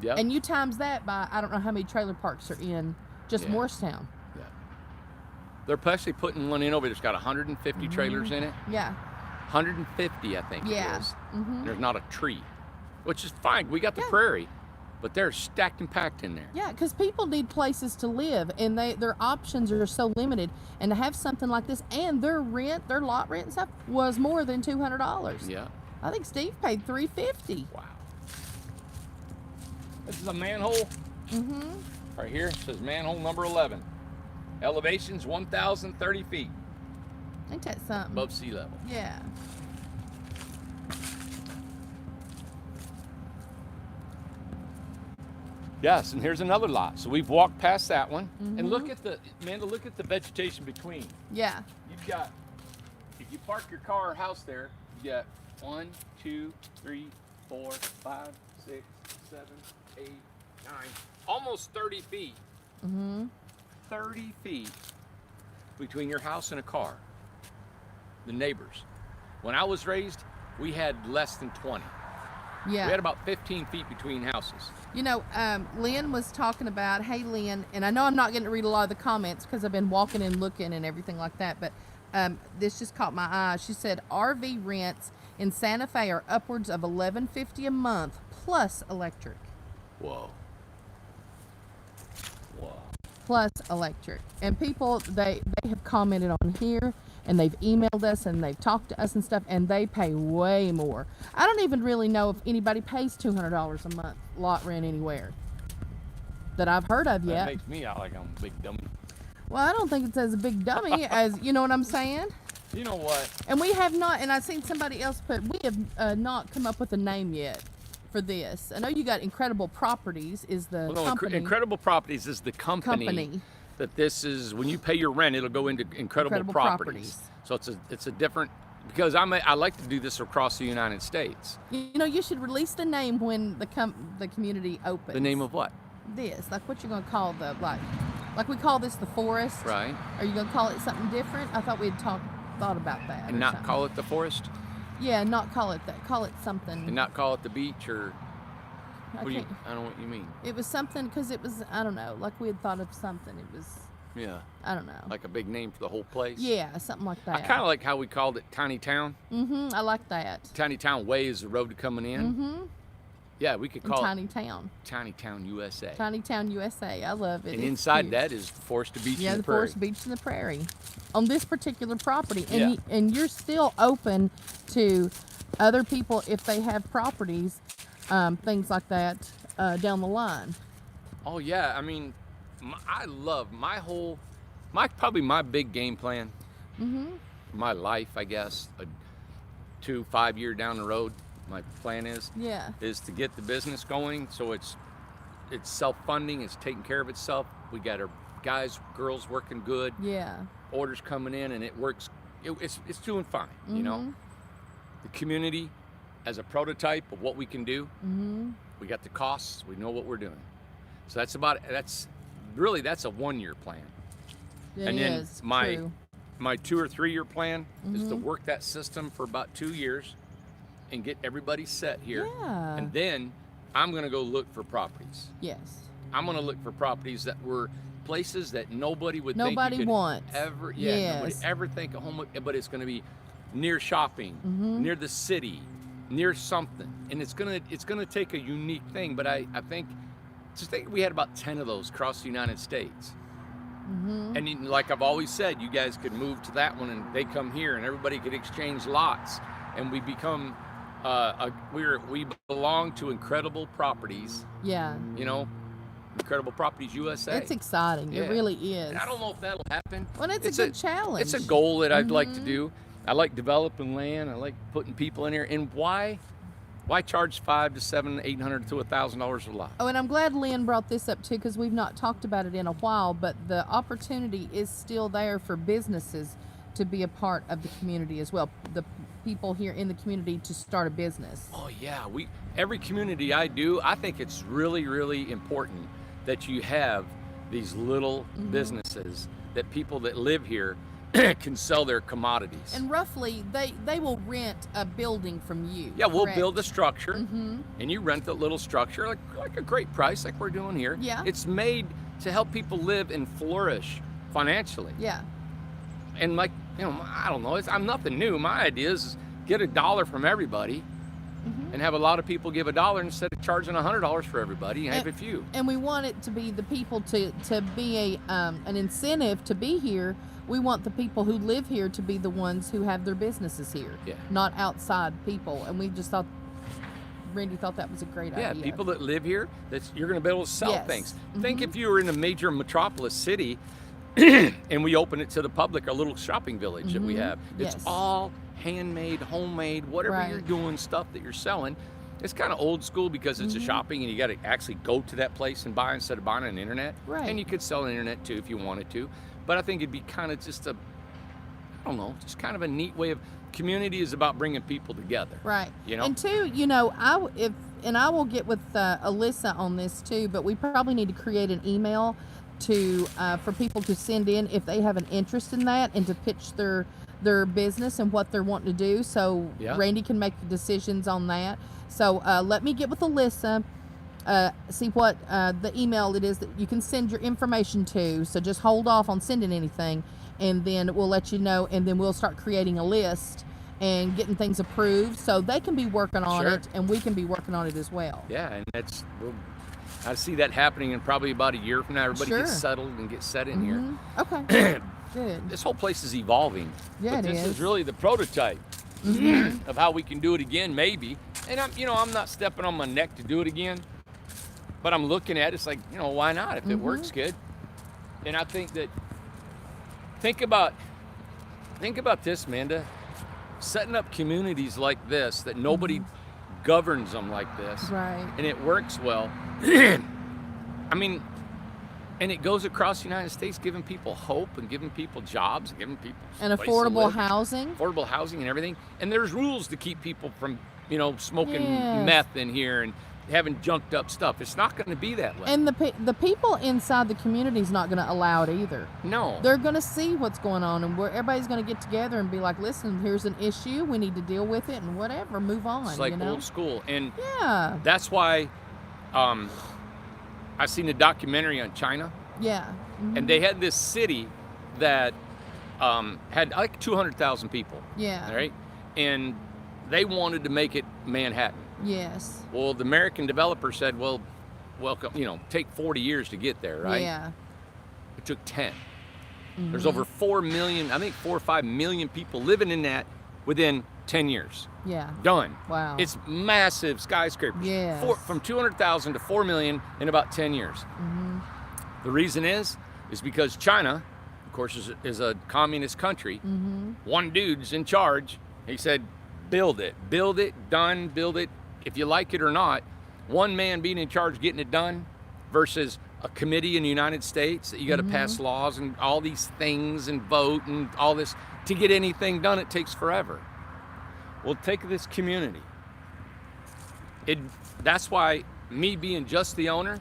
[SPEAKER 1] Yeah.
[SPEAKER 2] And you times that by I don't know how many trailer parks are in just
[SPEAKER 1] Yeah.
[SPEAKER 2] Morristown.
[SPEAKER 1] Yeah. They're actually putting one in over there. It's got 150 trailers in it.
[SPEAKER 2] Yeah.
[SPEAKER 1] 150, I think
[SPEAKER 2] Yeah.
[SPEAKER 1] it is. There's not a tree, which is fine. We got the
[SPEAKER 2] Yeah.
[SPEAKER 1] prairie, but they're stacked and packed in there.
[SPEAKER 2] Yeah, because people need places to live, and their options are so limited. And to have something like this, and their lot rent and stuff, was more than $200.
[SPEAKER 1] Yeah.
[SPEAKER 2] I think Steve paid $350.
[SPEAKER 1] Wow. This is a manhole. Right here it says manhole number 11. Elevation's 1,030 feet
[SPEAKER 2] Ain't that something?
[SPEAKER 1] above sea level.
[SPEAKER 2] Yeah.
[SPEAKER 1] Yes, and here's another lot. So we've walked past that one, and look at look at the vegetation between.
[SPEAKER 2] Yeah.
[SPEAKER 1] You've got, if you park your car or house there, you got 1, 2, 3, 4, 5, 6, 7, 8, 9, almost 30 feet. 30 feet between your house and a car. The neighbors. When I was raised, we had less than 20.
[SPEAKER 2] Yeah.
[SPEAKER 1] We had about 15 feet between houses.
[SPEAKER 2] You know, Lynn was talking about, hey, Lynn, and I know I'm not getting to read a lot of the comments because I've been walking and looking and everything like that, but this just caught my eye. She said RV rents in Santa Fe are upwards of $11.50 a month plus electric.
[SPEAKER 1] Whoa. Whoa.
[SPEAKER 2] Plus electric. And people, they have commented on here, and they've emailed us, and they've talked to us and stuff, and they pay way more. I don't even really know if anybody pays $200 a month lot rent anywhere that I've heard of
[SPEAKER 1] That
[SPEAKER 2] yet.
[SPEAKER 1] makes me out like I'm a big dummy.
[SPEAKER 2] Well, I don't think it's as a big dummy as, you know what I'm saying?
[SPEAKER 1] You know what?
[SPEAKER 2] And we have not, and I've seen somebody else put, we have not come up with a name yet for this? I know you got Incredible Properties is the
[SPEAKER 1] Well, no,
[SPEAKER 2] company.
[SPEAKER 1] Incredible Properties is the company. That this is, when you pay your rent, it'll go into Incredible Properties. So it's a different, because I like to do this across the United States.
[SPEAKER 2] You know, you should release the name when the community opens.
[SPEAKER 1] The name of what?
[SPEAKER 2] This, like what you're gonna call the like we call this the forest.
[SPEAKER 1] Right.
[SPEAKER 2] Are you gonna call it something different? I thought we'd thought about that.
[SPEAKER 1] And not call it the forest?
[SPEAKER 2] Yeah, not call it that. Call it something.
[SPEAKER 1] And not call it the beach, or
[SPEAKER 2] I
[SPEAKER 1] what do you,
[SPEAKER 2] can't-
[SPEAKER 1] I don't know what you mean.
[SPEAKER 2] It was something because it was, I don't know, like we had thought of something. It was,
[SPEAKER 1] Yeah.
[SPEAKER 2] I don't know.
[SPEAKER 1] Like a big name for the whole place?
[SPEAKER 2] Yeah, something like that.
[SPEAKER 1] I kind of like how we called it Tiny Town.
[SPEAKER 2] I like that.
[SPEAKER 1] Tiny Town Way is the road coming in. Yeah, we could call
[SPEAKER 2] Tiny
[SPEAKER 1] it
[SPEAKER 2] Town.
[SPEAKER 1] Tiny Town USA.
[SPEAKER 2] Tiny Town USA. I love it.
[SPEAKER 1] And
[SPEAKER 2] It's
[SPEAKER 1] inside
[SPEAKER 2] cute.
[SPEAKER 1] that is the forest, the beach,
[SPEAKER 2] Yeah,
[SPEAKER 1] and
[SPEAKER 2] the
[SPEAKER 1] the prairie.
[SPEAKER 2] forest, beach, and the prairie on this particular property. And
[SPEAKER 1] Yeah.
[SPEAKER 2] and you're still open to other people if they have properties, things like that down the line.
[SPEAKER 1] Oh yeah, I mean, I love probably my big game plan. My life, I guess, 2-5 year down the road. My plan is to get the business going, so it's self-funding, it's taking care of itself. We got our guys, girls working good.
[SPEAKER 2] Yeah.
[SPEAKER 1] Orders coming in, and it works. It's doing fine. You know, the community as a prototype of what we can do. We got the costs. We know what we're doing. So that's a 1 year plan. And then
[SPEAKER 2] is
[SPEAKER 1] my
[SPEAKER 2] true.
[SPEAKER 1] my 2 or 3 year plan is to work that system for about 2 years and get everybody set here.
[SPEAKER 2] Yeah.
[SPEAKER 1] And then I'm going to go look for properties.
[SPEAKER 2] Yes.
[SPEAKER 1] I'm going to look for properties that were places that nobody would think
[SPEAKER 2] Nobody
[SPEAKER 1] you could
[SPEAKER 2] wants.
[SPEAKER 1] ever, nobody
[SPEAKER 2] Yes.
[SPEAKER 1] ever think a home, but it's going to be near shopping, near the city, near something, and it's gonna take a unique thing. But I think we had about 10 of those across the United States. And like I've always said, you guys could move to that one, and they come here, and everybody could exchange lots, and we become we belong to Incredible Properties.
[SPEAKER 2] Yeah.
[SPEAKER 1] You know, Incredible Properties USA.
[SPEAKER 2] It's exciting.
[SPEAKER 1] Yeah.
[SPEAKER 2] It really is.
[SPEAKER 1] And I don't know if that'll happen.
[SPEAKER 2] Well, it's a good challenge.
[SPEAKER 1] It's a goal that I'd like to do. I like developing land. I like putting people in here. And why charge $500 to $700, $800 to $1,000 a lot?
[SPEAKER 2] Oh, and I'm glad Lynn brought this up too, because we've not talked about it in a while, but the opportunity is still there for businesses to be a part of the community as well. The people here in the community to start a business.
[SPEAKER 1] Oh yeah, every community I do, I think it's really, really important that you have these little businesses that people that live here can sell their commodities.
[SPEAKER 2] And roughly, they will rent a building from you.
[SPEAKER 1] Yeah, we'll
[SPEAKER 2] correct?
[SPEAKER 1] build a structure, and you rent the little structure like a great price, like we're doing here.
[SPEAKER 2] Yeah.
[SPEAKER 1] It's made to help people live and flourish financially.
[SPEAKER 2] Yeah.
[SPEAKER 1] And like, I don't know, I'm nothing new. My idea is get $1 from everybody, and have a lot of people give $1 instead of charging $100 for everybody, and have a few.
[SPEAKER 2] And we want it to be the people to be an incentive to be here. We want the people who live here to be the ones who have their businesses here, not outside people. And we just thought, Randy thought that was a great idea.
[SPEAKER 1] Yeah, people that live here, you're going to be able to sell things. Think if you were in a major metropolis city, and we open it to the public, our little shopping village that we have. It's all handmade, homemade, whatever you're doing, stuff that you're selling. It's kind of old school because it's a shopping, and you got to actually go to that place and buy instead of buying on the internet.
[SPEAKER 2] Right.
[SPEAKER 1] And you could sell on the internet too if you wanted to. But I think it'd be kind of just just kind of a neat way of, community is about bringing people together.
[SPEAKER 2] Right.
[SPEAKER 1] You know?
[SPEAKER 2] And two, I will get with Alyssa on this too, but we probably need to create an email for people to send in if they have an interest in that, and to pitch their business and what they're wanting to do, so Randy can make the decisions on that. So let me get with Alyssa, see what the email it is that you can send your information to. So just hold off on sending anything, and then we'll let you know, and then we'll start creating a list and getting things approved, so they can be working on it, and we can be working on it as well.
[SPEAKER 1] Yeah, and I see that happening in probably about a year from now. Everybody gets settled and gets set in here.
[SPEAKER 2] Okay. Good.
[SPEAKER 1] This whole place is evolving.
[SPEAKER 2] Yeah,
[SPEAKER 1] but
[SPEAKER 2] it
[SPEAKER 1] this
[SPEAKER 2] is.
[SPEAKER 1] is really the prototype of how we can do it again, maybe. And I'm not stepping on my neck to do it again, but I'm looking at it, it's like, why not if it works good? And I think that, think about this, Amanda, setting up communities like this that nobody governs them like this.
[SPEAKER 2] Right.
[SPEAKER 1] And it works well. I mean, and it goes across the United States, giving people hope and giving people jobs and giving people
[SPEAKER 2] And
[SPEAKER 1] a place to
[SPEAKER 2] affordable
[SPEAKER 1] live.
[SPEAKER 2] housing.
[SPEAKER 1] Affordable housing and everything. And there's rules to keep people from, smoking
[SPEAKER 2] Yes.
[SPEAKER 1] meth in here and having junked up stuff. It's not going to be that way.
[SPEAKER 2] And the people inside the community is not going to allow it either.
[SPEAKER 1] No.
[SPEAKER 2] They're going to see what's going on, and everybody's going to get together and be like, listen, here's an issue. We need to deal with it and whatever, move on.
[SPEAKER 1] It's like old school. And
[SPEAKER 2] Yeah.
[SPEAKER 1] that's why I seen a documentary on China.
[SPEAKER 2] Yeah. Mhm.
[SPEAKER 1] And they had this city that had like 200,000 people.
[SPEAKER 2] Yeah.
[SPEAKER 1] Right? And they wanted to make it Manhattan.
[SPEAKER 2] Yes.
[SPEAKER 1] Well, the American developer said, well, welcome, take 40 years to get there, right?
[SPEAKER 2] Yeah.
[SPEAKER 1] It took 10.
[SPEAKER 2] Mhm.
[SPEAKER 1] There's over 4 million, I think 4 or 5 million people living in that within 10 years.
[SPEAKER 2] Yeah.
[SPEAKER 1] Done.
[SPEAKER 2] Wow.
[SPEAKER 1] It's massive skyscrapers.
[SPEAKER 2] Yes.
[SPEAKER 1] From 200,000 to 4 million in about 10 years.
[SPEAKER 2] Mhm.
[SPEAKER 1] The reason is because China, of course, is a communist country.
[SPEAKER 2] Mhm.
[SPEAKER 1] One dude's in charge. He said, build it, done, build it. If you like it or not, one man being in charge getting it done versus a committee in the United States that you got to pass laws and all these things and vote and all this. To get anything done, it takes forever. Well, take this community. That's why me being just the owner,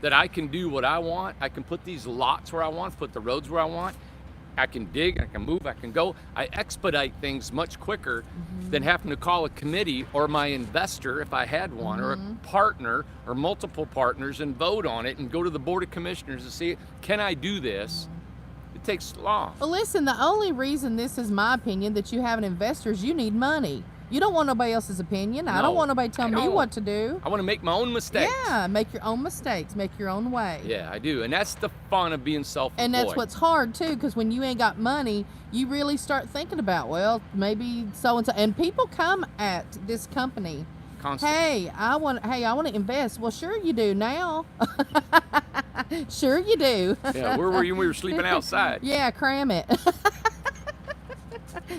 [SPEAKER 1] that I can do what I want. I can put these lots where I want, put the roads where I want. I can dig, I can move, I can go. I expedite things much quicker than having to call a committee or my investor, if I had one, or a partner or multiple partners and vote on it and go to the Board of Commissioners to see, can I do this? It takes long.
[SPEAKER 2] Well, listen, the only reason this is my opinion that you have an investor is you need money. You don't want nobody else's opinion. I
[SPEAKER 1] No,
[SPEAKER 2] don't want nobody telling
[SPEAKER 1] I
[SPEAKER 2] me
[SPEAKER 1] don't.
[SPEAKER 2] what to do.
[SPEAKER 1] I want to make my own mistakes.
[SPEAKER 2] Yeah, make your own mistakes, make your own way.
[SPEAKER 1] Yeah, I do. And that's the fun of being self-employed.
[SPEAKER 2] And that's what's hard too, because when you ain't got money, you really start thinking about, well, maybe so and so. And people come at this company,
[SPEAKER 1] Constantly.
[SPEAKER 2] hey, I want to invest. Well, sure you do now. Sure you do.
[SPEAKER 1] Yeah, where were you when we were sleeping outside?
[SPEAKER 2] Yeah, cram it.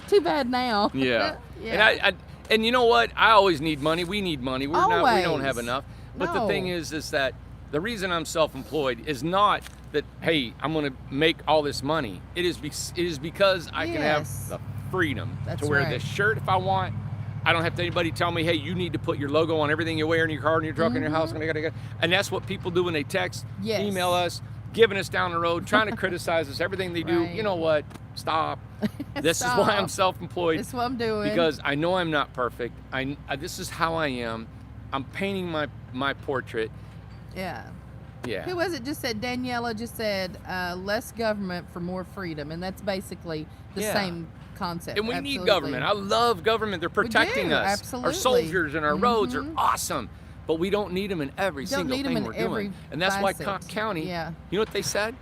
[SPEAKER 2] Too bad now.
[SPEAKER 1] Yeah.
[SPEAKER 2] Yeah.
[SPEAKER 1] And you know what? I always need money. We need money. We don't
[SPEAKER 2] Always.
[SPEAKER 1] have enough. But the
[SPEAKER 2] No.
[SPEAKER 1] thing is that the reason I'm self-employed is not that, hey, I'm going to make all this money. It is because I can have
[SPEAKER 2] Yes.
[SPEAKER 1] the freedom
[SPEAKER 2] That's
[SPEAKER 1] to wear
[SPEAKER 2] right.
[SPEAKER 1] this shirt if I want. I don't have to anybody tell me, hey, you need to put your logo on everything you wear in your car, in your truck, in your house. And that's what people do when they text,
[SPEAKER 2] Yes.
[SPEAKER 1] email us, giving us down the road, trying to criticize us, everything they do.
[SPEAKER 2] Right.
[SPEAKER 1] You know what? Stop. This is why I'm self-employed.
[SPEAKER 2] That's what I'm doing.
[SPEAKER 1] Because I know I'm not perfect. This is how I am. I'm painting my portrait.
[SPEAKER 2] yeah.
[SPEAKER 1] Yeah.
[SPEAKER 2] Who was it just said? Daniela just said, less government for more freedom. And that's basically the
[SPEAKER 1] Yeah.
[SPEAKER 2] same concept.
[SPEAKER 1] And we
[SPEAKER 2] Absolutely.
[SPEAKER 1] need government. I love government. They're protecting
[SPEAKER 2] do,
[SPEAKER 1] us.
[SPEAKER 2] absolutely.
[SPEAKER 1] Our soldiers and our roads are
[SPEAKER 2] Mhm.
[SPEAKER 1] awesome. But we don't need them in every
[SPEAKER 2] Don't
[SPEAKER 1] single
[SPEAKER 2] need 'em
[SPEAKER 1] thing
[SPEAKER 2] in
[SPEAKER 1] we're
[SPEAKER 2] every
[SPEAKER 1] doing. And that's why
[SPEAKER 2] facet.
[SPEAKER 1] Cock County,
[SPEAKER 2] Yeah.
[SPEAKER 1] you know what they said?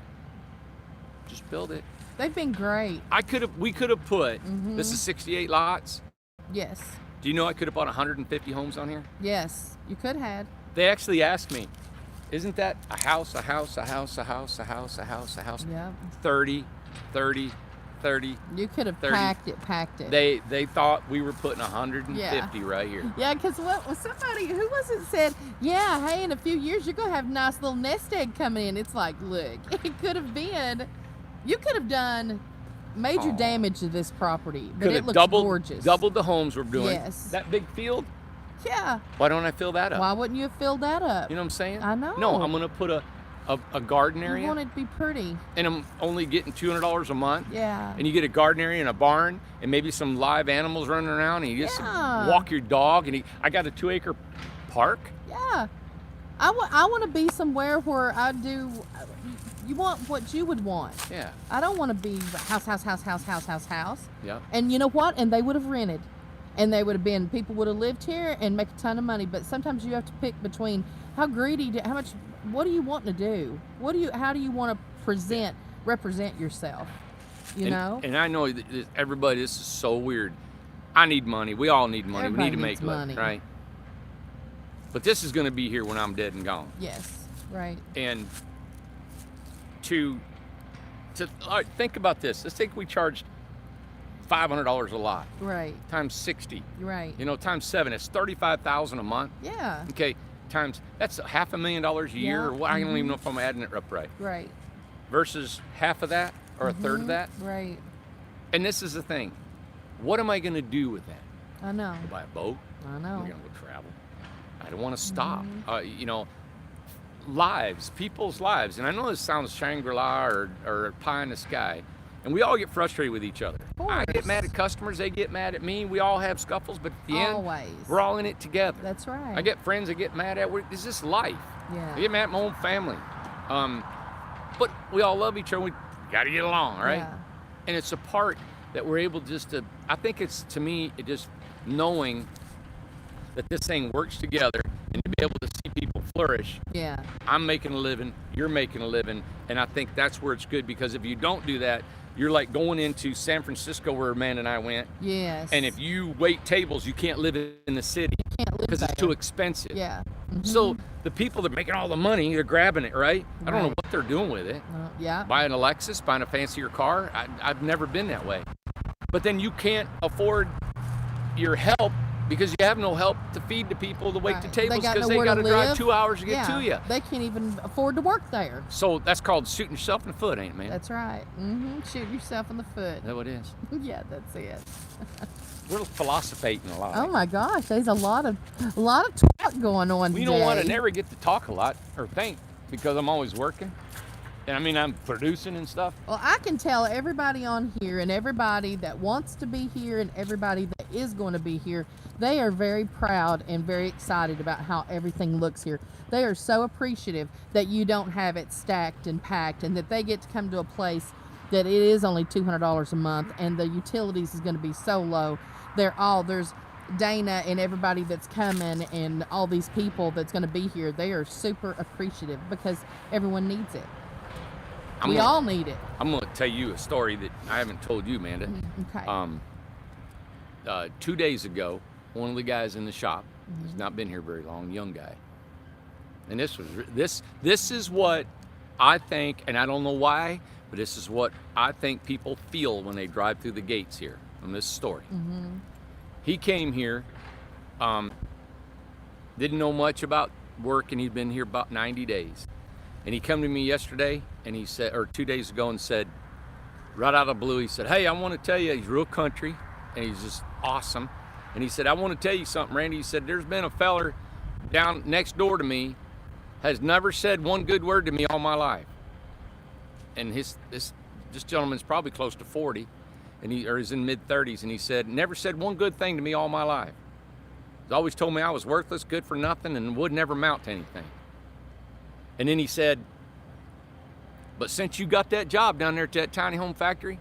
[SPEAKER 1] Just build it.
[SPEAKER 2] They've been great.
[SPEAKER 1] We could have put,
[SPEAKER 2] Mm-hmm.
[SPEAKER 1] this is 68 lots.
[SPEAKER 2] Yes.
[SPEAKER 1] Do you know I could have bought 150 homes on here?
[SPEAKER 2] Yes. You could have.
[SPEAKER 1] They actually asked me, isn't that a house, a house, a house, a house, a house, a house, a house?
[SPEAKER 2] Yeah.
[SPEAKER 1] 30, 30, 30.
[SPEAKER 2] You could have
[SPEAKER 1] 30.
[SPEAKER 2] packed it.
[SPEAKER 1] They thought we were putting 150 right here.
[SPEAKER 2] Yeah, because what was somebody, who was it said, yeah, hey, in a few years you're going to have a nice little nest egg coming in. It's like, look, it could have been, you could have done major damage to this property, but
[SPEAKER 1] Could
[SPEAKER 2] it
[SPEAKER 1] have
[SPEAKER 2] looks gorgeous.
[SPEAKER 1] doubled the homes we're doing.
[SPEAKER 2] Yes.
[SPEAKER 1] That big field,
[SPEAKER 2] Yeah.
[SPEAKER 1] why don't I fill that up?
[SPEAKER 2] Why wouldn't you have filled that up?
[SPEAKER 1] You know what I'm saying?
[SPEAKER 2] I know.
[SPEAKER 1] No, I'm going to put a garden
[SPEAKER 2] You
[SPEAKER 1] area,
[SPEAKER 2] want it to be pretty.
[SPEAKER 1] and I'm only getting $200 a month.
[SPEAKER 2] Yeah.
[SPEAKER 1] And you get a garden area and a barn and maybe some live animals running around, and you just
[SPEAKER 2] Yeah.
[SPEAKER 1] walk your dog. And I got a 2-acre park.
[SPEAKER 2] Yeah. I want to be somewhere where I do, you want what you would want.
[SPEAKER 1] Yeah.
[SPEAKER 2] I don't want to be house.
[SPEAKER 1] Yeah.
[SPEAKER 2] And you know what? And they would have rented. And they would have been, people would have lived here and make a ton of money. But sometimes you have to pick between how greedy, how much, what do you want to do? How do you want to represent yourself? You know?
[SPEAKER 1] And I know that everybody, this is so weird. I need money. We all need money.
[SPEAKER 2] Everybody
[SPEAKER 1] we need to
[SPEAKER 2] needs
[SPEAKER 1] make
[SPEAKER 2] money.
[SPEAKER 1] right? But this is going to be here when I'm dead and gone.
[SPEAKER 2] Yes. Right.
[SPEAKER 1] And all right, think about this. Let's say we charged $500 a lot.
[SPEAKER 2] Right.
[SPEAKER 1] Times 60.
[SPEAKER 2] Right.
[SPEAKER 1] You know, times 7, it's $35,000 a month.
[SPEAKER 2] Yeah.
[SPEAKER 1] Okay, times, that's $500,000 a year.
[SPEAKER 2] Yeah.
[SPEAKER 1] Or what, I don't even know if I'm adding it up right.
[SPEAKER 2] Right.
[SPEAKER 1] Versus half of that or a third of that.
[SPEAKER 2] Right.
[SPEAKER 1] And this is the thing. What am I going to do with that?
[SPEAKER 2] I know.
[SPEAKER 1] Go buy a boat?
[SPEAKER 2] I know.
[SPEAKER 1] We're going to go travel. I don't want to stop. You know, lives, people's lives. And I know this sounds Shangri-La or pie in the sky. And we all get frustrated with each other. I get mad at customers. They get mad at me. We all have scuffles. But at the end, we're all in it together.
[SPEAKER 2] That's right.
[SPEAKER 1] I get friends that get mad at. It's just life.
[SPEAKER 2] Yeah.
[SPEAKER 1] I get mad at my own family. But we all love each other. We got to get along, right?
[SPEAKER 2] Yeah.
[SPEAKER 1] And it's a part that we're able just to, I think it's, to me, it just knowing that this thing works together and to be able to see people flourish.
[SPEAKER 2] Yeah.
[SPEAKER 1] I'm making a living, you're making a living, and I think that's where it's good, because if you don't do that, you're like going into San Francisco where Amanda and I went.
[SPEAKER 2] Yes.
[SPEAKER 1] And if you wait tables, you can't live in the city because it's too expensive.
[SPEAKER 2] Yeah.
[SPEAKER 1] So the people that are making all the money, they're grabbing it, right? I don't know what they're doing with it.
[SPEAKER 2] Yeah.
[SPEAKER 1] Buying a Lexus, buying a fancier car. I've never been that way. But then you can't afford your help because you have no help to feed the people to wait the tables because they got to drive 2 hours to get to you.
[SPEAKER 2] They can't even afford to work there.
[SPEAKER 1] So that's called shooting yourself in the foot, ain't it, man?
[SPEAKER 2] That's right. Shoot yourself in the foot.
[SPEAKER 1] Is that what it is?
[SPEAKER 2] Yeah, that's it.
[SPEAKER 1] We're philosophating a lot.
[SPEAKER 2] Oh my gosh, there's a lot of talk going on
[SPEAKER 1] today. You know what? I never get to talk a lot or think because I'm always working. And I mean, I'm producing and stuff.
[SPEAKER 2] Well, I can tell everybody on here and everybody that wants to be here and everybody that is going to be here, they are very proud and very excited about how everything looks here. They are so appreciative that you don't have it stacked and packed and that they get to come to a place that it is only $200 a month and the utilities is going to be so low. There's Dana and everybody that's coming and all these people that's going to be here. They are super appreciative because everyone needs it. We all need it.
[SPEAKER 1] I'm going to tell you a story that I haven't told you, Amanda.
[SPEAKER 2] Okay.
[SPEAKER 1] 2 days ago, one of the guys in the shop, he's not been here very long, young guy. And this is what I think, and I don't know why, but this is what I think people feel when they drive through the gates here on this story. He came here, didn't know much about work, and he'd been here about 90 days. And he come to me yesterday, and he said, or 2 days ago, and said, right out of the blue, he said, "Hey, I want to tell you," he's real country, and he's just awesome. And he said, "I want to tell you something, Randy." He said, "There's been a feller down next door to me, has never said one good word to me all my life." And this gentleman's probably close to 40, and he's in mid-30s, and he said, "Never said one good thing to me all my life. He's always told me I was worthless, good for nothing, and would never amount to anything." And then he said, "But since you got that job down there at that tiny home factory,"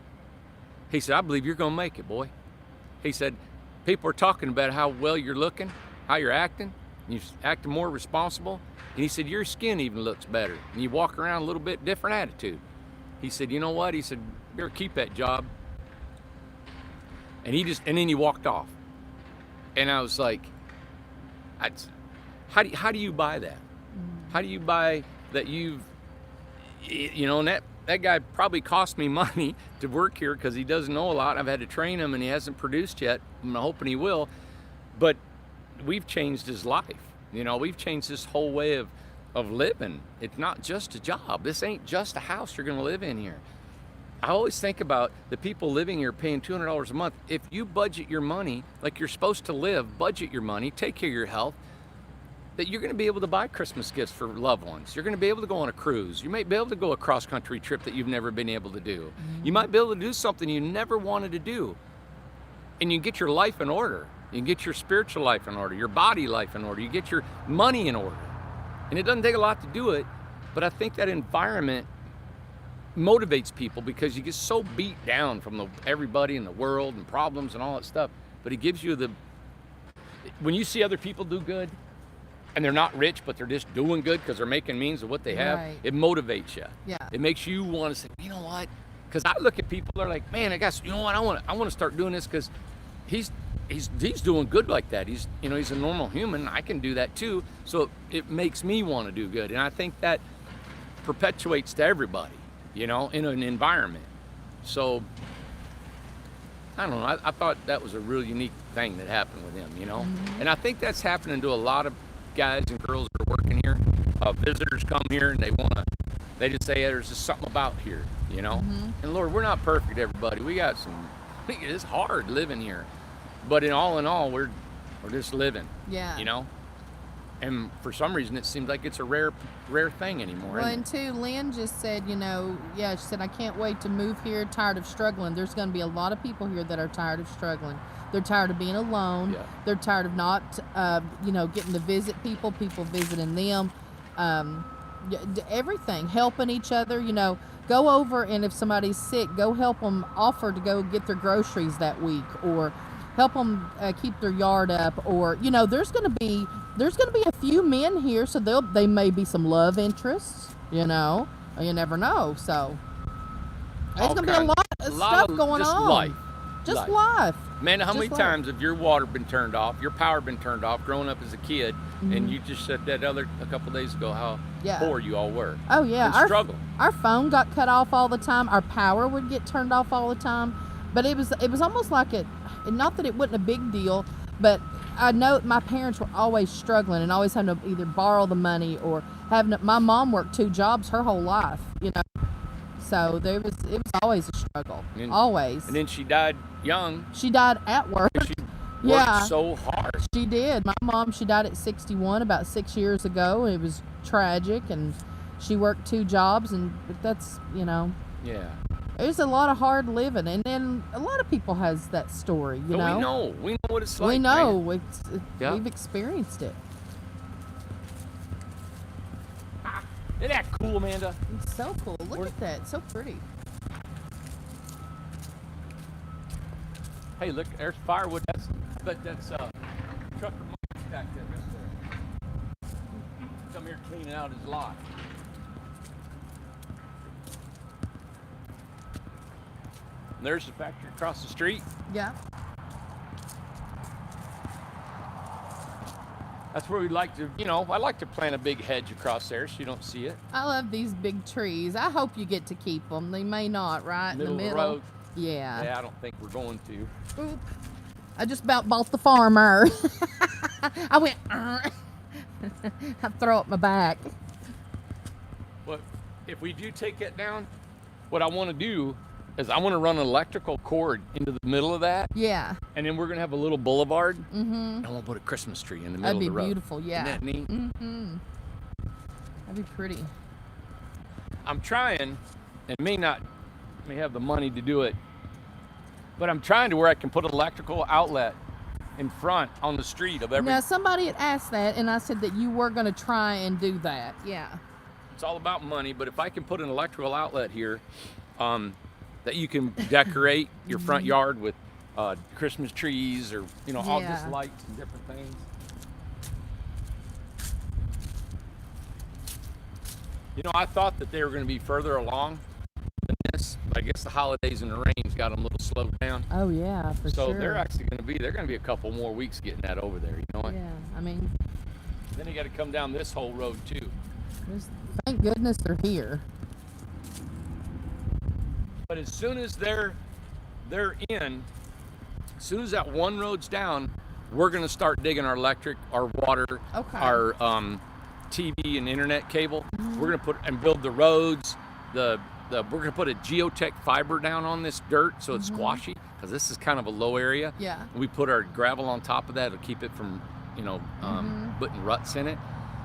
[SPEAKER 1] he said, "I believe you're going to make it, boy." He said, "People are talking about how well you're looking, how you're acting, you're acting more responsible." And he said, "Your skin even looks better, and you walk around a little bit different attitude." He said, "You know what?" He said, "You better keep that job." And then he walked off. And I was like, how do you buy that? How do you buy that and that guy probably cost me money to work here because he doesn't know a lot. I've had to train him and he hasn't produced yet. I'm hoping he will. But we've changed his life. We've changed this whole way of living. It's not just a job. This ain't just a house you're going to live in here. I always think about the people living here paying $200 a month. If you budget your money like you're supposed to live, budget your money, take care of your health, that you're going to be able to buy Christmas gifts for loved ones. You're going to be able to go on a cruise. You might be able to go a cross-country trip that you've never been able to do. You might be able to do something you never wanted to do. And you get your life in order. You can get your spiritual life in order, your body life in order. You get your money in order. And it doesn't take a lot to do it, but I think that environment motivates people because you get so beat down from everybody in the world and problems and all that stuff. But it gives you when you see other people do good, and they're not rich, but they're just doing good because they're making means of what they have, it motivates you.
[SPEAKER 2] Yeah.
[SPEAKER 1] It makes you want to say, you know what? Because I look at people, they're like, man, I guess, you know what? I want to start doing this because he's doing good like that. He's a normal human. I can do that too. So it makes me want to do good. And I think that perpetuates to everybody, in an environment. So I don't know. I thought that was a really unique thing that happened with him, you know?
[SPEAKER 2] Mm-hmm.
[SPEAKER 1] And I think that's happening to a lot of guys and girls that are working here. Visitors come here and they just say, there's just something about here, you know?
[SPEAKER 2] Mm-hmm.
[SPEAKER 1] And Lord, we're not perfect, everybody. It's hard living here. But in all, we're just living,
[SPEAKER 2] Yeah.
[SPEAKER 1] you know? And for some reason, it seems like it's a rare thing anymore.
[SPEAKER 2] Well, and too, Lynn just said, you know, yeah, she said, I can't wait to move here, tired of struggling. There's going to be a lot of people here that are tired of struggling. They're tired of being alone.
[SPEAKER 1] Yeah.
[SPEAKER 2] They're tired of not, getting to visit people visiting them, everything, helping each other, go over, and if somebody's sick, go help them, offer to go get their groceries that week, or help them keep their yard up, or there's going to be a few men here, so they may be some love interests, you never know. So there's going to be a lot of stuff going
[SPEAKER 1] just
[SPEAKER 2] on.
[SPEAKER 1] Life. Amanda, how many
[SPEAKER 2] Just
[SPEAKER 1] times have your water been turned off, your power been turned off growing up as a kid?
[SPEAKER 2] Mhm.
[SPEAKER 1] And you just said that a couple days ago how
[SPEAKER 2] Yeah.
[SPEAKER 1] poor you all were.
[SPEAKER 2] Oh yeah,
[SPEAKER 1] And struggle.
[SPEAKER 2] Our phone got cut off all the time. Our power would get turned off all the time. But it was almost like not that it wasn't a big deal, but I know my parents were always struggling and always having to either borrow the money or my mom worked 2 jobs her whole life, So it was always a struggle. Always.
[SPEAKER 1] And then she died young.
[SPEAKER 2] She died at work.
[SPEAKER 1] She worked so hard.
[SPEAKER 2] She did. My mom, she died at 61 about 6 years ago. It was tragic, and she worked 2 jobs, but that's,
[SPEAKER 1] Yeah.
[SPEAKER 2] there's a lot of hard living, and then a lot of people has that story,
[SPEAKER 1] We know what it's like.
[SPEAKER 2] We know.
[SPEAKER 1] Man. Yeah.
[SPEAKER 2] We've experienced it.
[SPEAKER 1] Isn't that cool, Amanda?
[SPEAKER 2] It's so cool. Look at that. It's so pretty.
[SPEAKER 1] Hey, look, there's firewood. That's trucker Mike back there. Come here cleaning out his lot. And there's the factory across the street.
[SPEAKER 2] Yeah.
[SPEAKER 1] That's where we like to, I like to plant a big hedge across there so you don't see it.
[SPEAKER 2] I love these big trees. I hope you get to keep them. They may not, right?
[SPEAKER 1] Middle
[SPEAKER 2] in the
[SPEAKER 1] of the
[SPEAKER 2] middle.
[SPEAKER 1] road.
[SPEAKER 2] Yeah.
[SPEAKER 1] Yeah, I don't think we're going to.
[SPEAKER 2] Oop. I just about bought the farmer. I went, I throw up my back.
[SPEAKER 1] But if we do take it down, what I want to do is I want to run an electrical cord into the middle of that.
[SPEAKER 2] Yeah.
[SPEAKER 1] And then we're going to have a little boulevard.
[SPEAKER 2] Mm-hmm.
[SPEAKER 1] And we'll put a Christmas tree in the middle
[SPEAKER 2] That'd
[SPEAKER 1] of
[SPEAKER 2] be
[SPEAKER 1] the road.
[SPEAKER 2] beautiful, yeah.
[SPEAKER 1] Isn't that neat?
[SPEAKER 2] Mm-hmm. That'd be pretty.
[SPEAKER 1] I'm trying, and may have the money to do it, but I'm trying to where I can put an electrical outlet in front on the street of every.
[SPEAKER 2] Now, somebody had asked that, and I said that you were going to try and do that. Yeah.
[SPEAKER 1] It's all about money, but if I can put an electrical outlet here, that you can decorate your front yard with Christmas trees or all just lights and different things. I thought that they were going to be further along than this, but I guess the holidays and the rains got them a little slowed down.
[SPEAKER 2] Oh yeah, for
[SPEAKER 1] So
[SPEAKER 2] sure.
[SPEAKER 1] they're going to be a couple more weeks getting that over there.
[SPEAKER 2] Yeah, I mean.
[SPEAKER 1] Then you got to come down this whole road too.
[SPEAKER 2] Thank goodness they're here.
[SPEAKER 1] But as soon as they're in, as soon as that one road's down, we're going to start digging our electric, our water, our TV and internet cable. We're going to put and build the roads. We're going to put a geotech fiber down on this dirt so it's squashy, because this is kind of a low area.
[SPEAKER 2] Yeah.
[SPEAKER 1] And we put our gravel on top of that to keep it from putting ruts in it.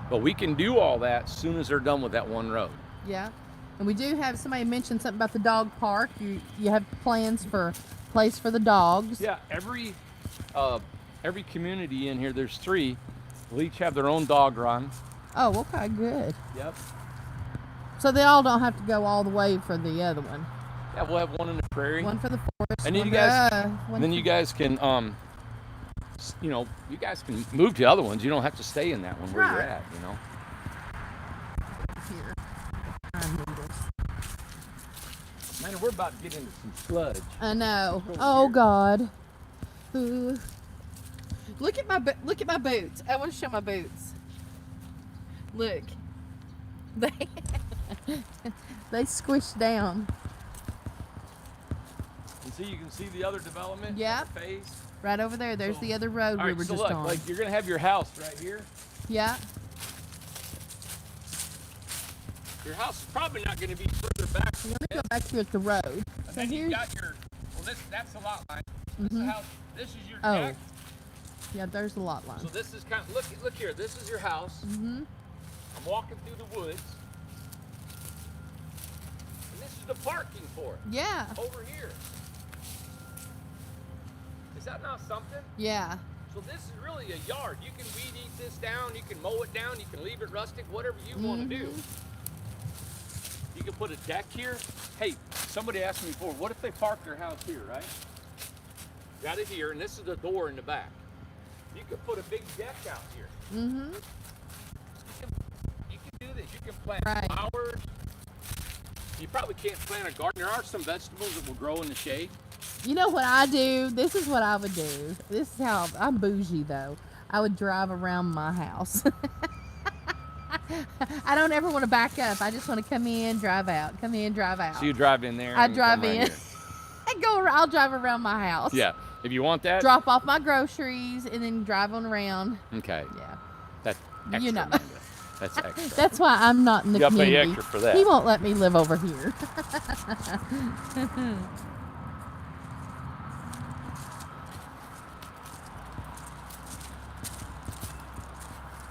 [SPEAKER 1] But we can do all that as soon as they're done with that one road.
[SPEAKER 2] Yeah. And we do have somebody mention something about the dog park. You have plans for a place for the dogs.
[SPEAKER 1] Yeah, every community in here, there's 3, will each have their own dog run.
[SPEAKER 2] Oh, okay, good.
[SPEAKER 1] Yep.
[SPEAKER 2] So they all don't have to go all the way for the other one.
[SPEAKER 1] Yeah, we'll have one in the prairie.
[SPEAKER 2] One for the forest.
[SPEAKER 1] And then you guys can you guys can move to other ones. You don't have to stay in that one where you're at,
[SPEAKER 2] Here.
[SPEAKER 1] Man, we're about to get into some sludge.
[SPEAKER 2] I know. Oh God. Ooh. Look at my boots. I want to show my boots. Look. They squish down.
[SPEAKER 1] see, you can see the other development.
[SPEAKER 2] Yep.
[SPEAKER 1] Phase.
[SPEAKER 2] Right over there. There's
[SPEAKER 1] So-
[SPEAKER 2] the other road
[SPEAKER 1] All
[SPEAKER 2] we
[SPEAKER 1] right,
[SPEAKER 2] were
[SPEAKER 1] so
[SPEAKER 2] just
[SPEAKER 1] look,
[SPEAKER 2] on.
[SPEAKER 1] like you're gonna have your house right here.
[SPEAKER 2] Yeah.
[SPEAKER 1] Your house is probably not gonna be further back.
[SPEAKER 2] Let me go back here at the road.
[SPEAKER 1] And
[SPEAKER 2] So
[SPEAKER 1] then you
[SPEAKER 2] here's.
[SPEAKER 1] got your, well, that's the lot line. This is
[SPEAKER 2] Mhm.
[SPEAKER 1] house. This is your
[SPEAKER 2] Oh.
[SPEAKER 1] deck.
[SPEAKER 2] Yeah, there's the lot
[SPEAKER 1] So
[SPEAKER 2] line.
[SPEAKER 1] this is kind of, look here. This is your house.
[SPEAKER 2] Mm-hmm.
[SPEAKER 1] I'm walking through the woods. And this is the parking for it.
[SPEAKER 2] Yeah.
[SPEAKER 1] Over here. Is that not something?
[SPEAKER 2] Yeah.
[SPEAKER 1] So this is really a yard. You can weed eat this down, you can mow it down, you can leave it rustic, whatever you want to do. You can put a deck here. Hey, somebody asked me before, what if they park their house here, right? Got it here, and this is the door in the back. You could put a big deck out here.
[SPEAKER 2] Mm-hmm.
[SPEAKER 1] You can do this. You can plant
[SPEAKER 2] Right.
[SPEAKER 1] flowers. You probably can't plant a garden. There are some vegetables that will grow in the shade.
[SPEAKER 2] You know what I do? This is what I would do. This is how I'm bougie though. I would drive around my house. I don't ever want to back up. I just want to come in, drive out. Come in, drive out.
[SPEAKER 1] So you drive in there.
[SPEAKER 2] I
[SPEAKER 1] and
[SPEAKER 2] drive
[SPEAKER 1] come right
[SPEAKER 2] in.
[SPEAKER 1] here.
[SPEAKER 2] I'll drive around my house.
[SPEAKER 1] Yeah, if you want that.
[SPEAKER 2] Drop off my groceries and then drive on around.
[SPEAKER 1] Okay,
[SPEAKER 2] Yeah.
[SPEAKER 1] that's extra.
[SPEAKER 2] You know.
[SPEAKER 1] Amanda. That's extra.
[SPEAKER 2] That's why I'm not in the
[SPEAKER 1] You gotta pay
[SPEAKER 2] community.
[SPEAKER 1] extra for that.
[SPEAKER 2] He won't let me live over here.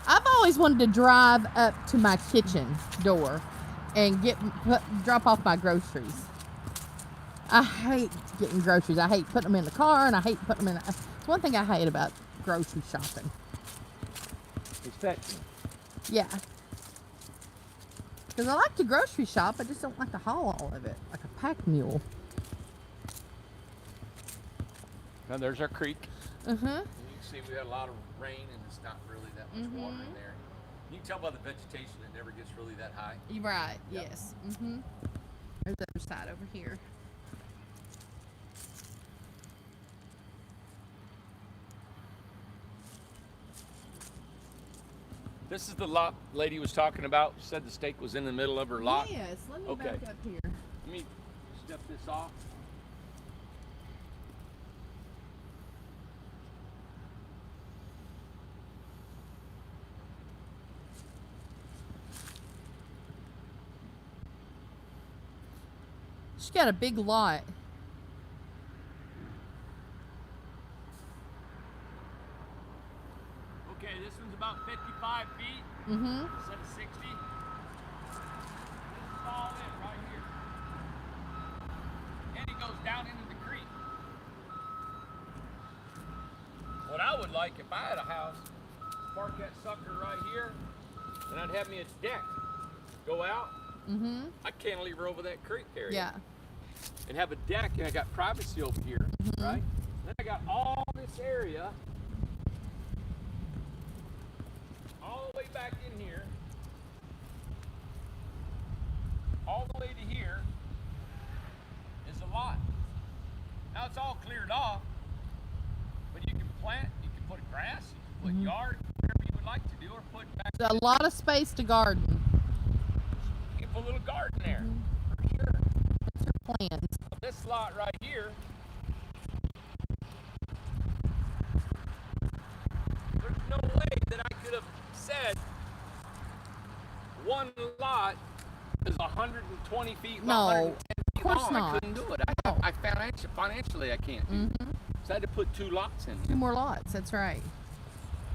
[SPEAKER 2] I've always wanted to drive up to my kitchen door and drop off my groceries. I hate getting groceries. I hate putting them in the car, and I hate putting them in. It's one thing I hate about grocery shopping.
[SPEAKER 1] Respect.
[SPEAKER 2] Yeah. Because I like to grocery shop, I just don't like to haul all of it like a pack mule.
[SPEAKER 1] Now there's our creek.
[SPEAKER 2] Uh huh.
[SPEAKER 1] And you can see we had a lot of rain, and it's not really that much water in there. You can tell by the vegetation it never gets really that high.
[SPEAKER 2] You're right.
[SPEAKER 1] Yep.
[SPEAKER 2] Yes. Mhm. There's the other side over here.
[SPEAKER 1] This is the lot lady was talking about. She said the stake was in the middle of her lot.
[SPEAKER 2] Yes. Let me
[SPEAKER 1] Okay.
[SPEAKER 2] back up here.
[SPEAKER 1] Let me step this off.
[SPEAKER 2] She's got a big lot.
[SPEAKER 1] Okay, this one's about 55 feet
[SPEAKER 2] Mhm.
[SPEAKER 1] instead of 60. This is all in right here. And it goes down into the creek. What I would like if I had a house, park that sucker right here, and I'd have me a deck. Go out,
[SPEAKER 2] Mhm.
[SPEAKER 1] I cantilever over that creek area.
[SPEAKER 2] Yeah.
[SPEAKER 1] And have a deck, and I got privacy over here, right? Then I got all this area, all the way back in here, all the way to here is a lot. Now it's all cleared off, but you can plant, you can put grass, you can put yard, whatever you would like to do, or put back.
[SPEAKER 2] There's a lot of space to garden.
[SPEAKER 1] You can put a little garden there, for sure.
[SPEAKER 2] What's your plans?
[SPEAKER 1] This lot right here, there's no way that I could have said one lot is 120 feet long,
[SPEAKER 2] No,
[SPEAKER 1] 110 feet
[SPEAKER 2] course
[SPEAKER 1] long.
[SPEAKER 2] not.
[SPEAKER 1] I couldn't do it.
[SPEAKER 2] No.
[SPEAKER 1] I financially I can't do it. So I had to put 2 lots in.
[SPEAKER 2] 2 more lots. That's right.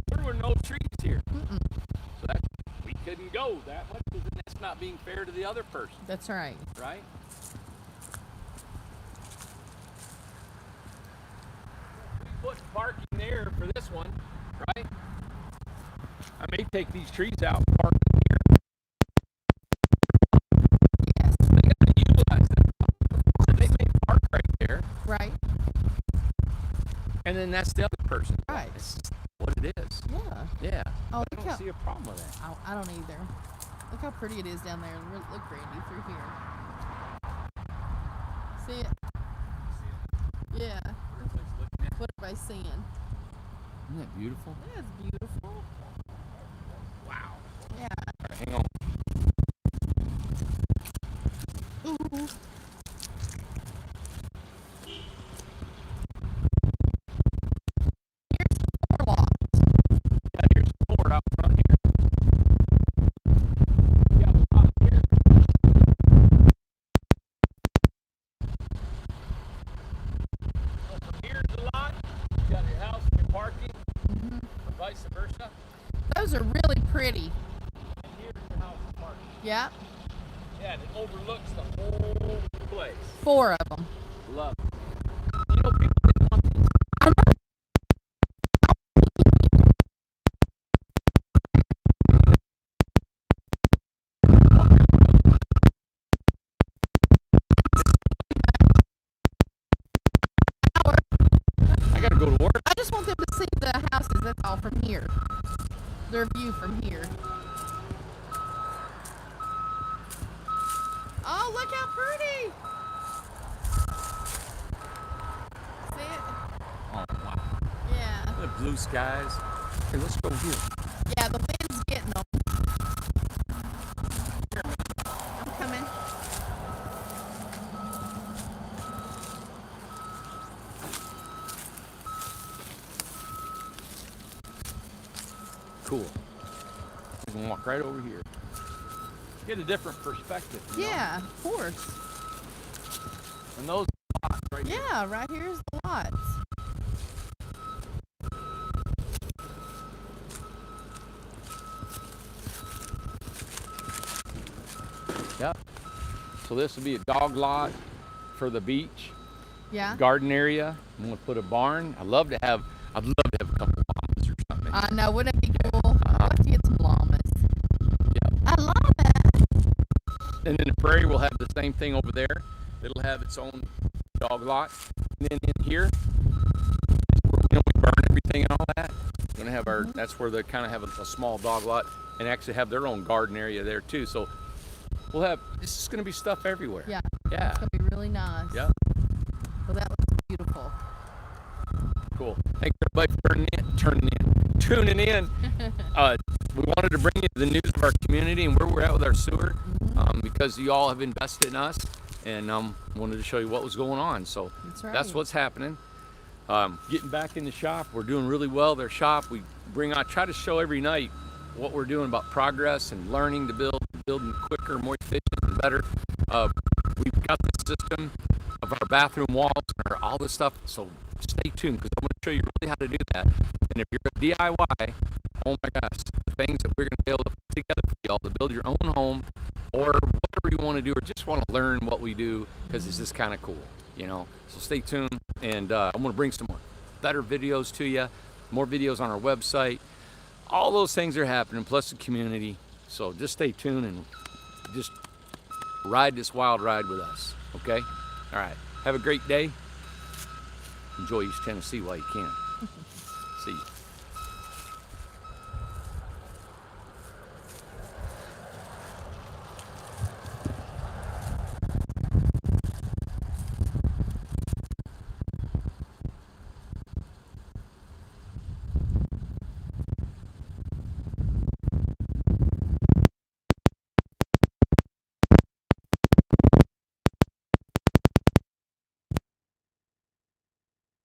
[SPEAKER 1] There were no trees here. So that we couldn't go that much because that's not being fair to the other person,
[SPEAKER 2] That's right.
[SPEAKER 1] right? We put parking there for this one, right? I may take these trees out and park them here.
[SPEAKER 2] Yes.
[SPEAKER 1] They gotta utilize them. So they may park right there,
[SPEAKER 2] Right.
[SPEAKER 1] and then that's the other person.
[SPEAKER 2] Right.
[SPEAKER 1] It's just what it is.
[SPEAKER 2] Yeah.
[SPEAKER 1] Yeah.
[SPEAKER 2] Oh,
[SPEAKER 1] I
[SPEAKER 2] look
[SPEAKER 1] don't
[SPEAKER 2] how,
[SPEAKER 1] see a problem with that.
[SPEAKER 2] I don't either. Look how pretty it is down there. Look, Randy, through here. See it? Yeah.
[SPEAKER 1] Everybody's looking at.
[SPEAKER 2] What everybody's seeing.
[SPEAKER 1] Isn't that beautiful?
[SPEAKER 2] That's beautiful.
[SPEAKER 1] Wow.
[SPEAKER 2] Yeah.
[SPEAKER 1] All right, hang on.
[SPEAKER 2] Ooh.
[SPEAKER 1] You got your house and your parking,
[SPEAKER 2] Mm-hmm.
[SPEAKER 1] or vice versa.
[SPEAKER 2] Those are really pretty.
[SPEAKER 1] And here's your house and parking.
[SPEAKER 2] Yep.
[SPEAKER 1] Yeah, and it overlooks the whole place.
[SPEAKER 2] 4 of them.
[SPEAKER 1] Love it. You know, people didn't want these. I gotta go to work.
[SPEAKER 2] I just want them to see the houses, that's all, from here. Their view from here. Oh, look how pretty! See it?
[SPEAKER 1] Oh, wow.
[SPEAKER 2] Yeah.
[SPEAKER 1] The blue skies. Hey, let's go here.
[SPEAKER 2] Yeah, the wind's getting them. I'm coming.
[SPEAKER 1] Cool. We can walk right over here. Get a different perspective. You know?
[SPEAKER 2] Yeah, of course.
[SPEAKER 1] And those lots right here.
[SPEAKER 2] Yeah, right here's the lots.
[SPEAKER 1] Yep. So this will be a dog lot for the beach,
[SPEAKER 2] Yeah.
[SPEAKER 1] garden area. I'm gonna put a barn. I'd love to have a couple llamas or something.
[SPEAKER 2] I know, wouldn't it be cool? I'll have to get some llamas.
[SPEAKER 1] Yep.
[SPEAKER 2] I love it.
[SPEAKER 1] And then the prairie will have the same thing over there. It'll have its own dog lot. And then in here, we burn everything and all that. We're gonna have our. That's where they kind of have a small dog lot and actually have their own garden area there too. So we'll have. This is gonna be stuff everywhere.
[SPEAKER 2] Yeah.
[SPEAKER 1] Yeah.
[SPEAKER 2] It's going to be really nice.
[SPEAKER 1] Yep.
[SPEAKER 2] Well, that looks beautiful.
[SPEAKER 1] Cool. Thanks everybody for tuning in. We wanted to bring you the news of our community and where we're at with our sewer, because you all have invested in us, and wanted to show you what was going on. So
[SPEAKER 2] That's right.
[SPEAKER 1] that's what's happening. Getting back in the shop, we're doing really well. Their shop, we try to show every night what we're doing about progress and learning to building quicker, more efficient, and better. We've got the system of our bathroom walls and all this stuff. So stay tuned, because I'm going to show you really how to do that. And if you're a DIY, oh my gosh, the things that we're going to be able to put together for y'all to build your own home, or whatever you want to do, or just want to learn what we do, because it's just kind of cool, you know. So stay tuned, and I'm going to bring some more better videos to you, more videos on our website. All those things are happening, plus the community. So just stay tuned and just ride this wild ride with us, okay? All right. Have a great day. Enjoy East Tennessee while you can.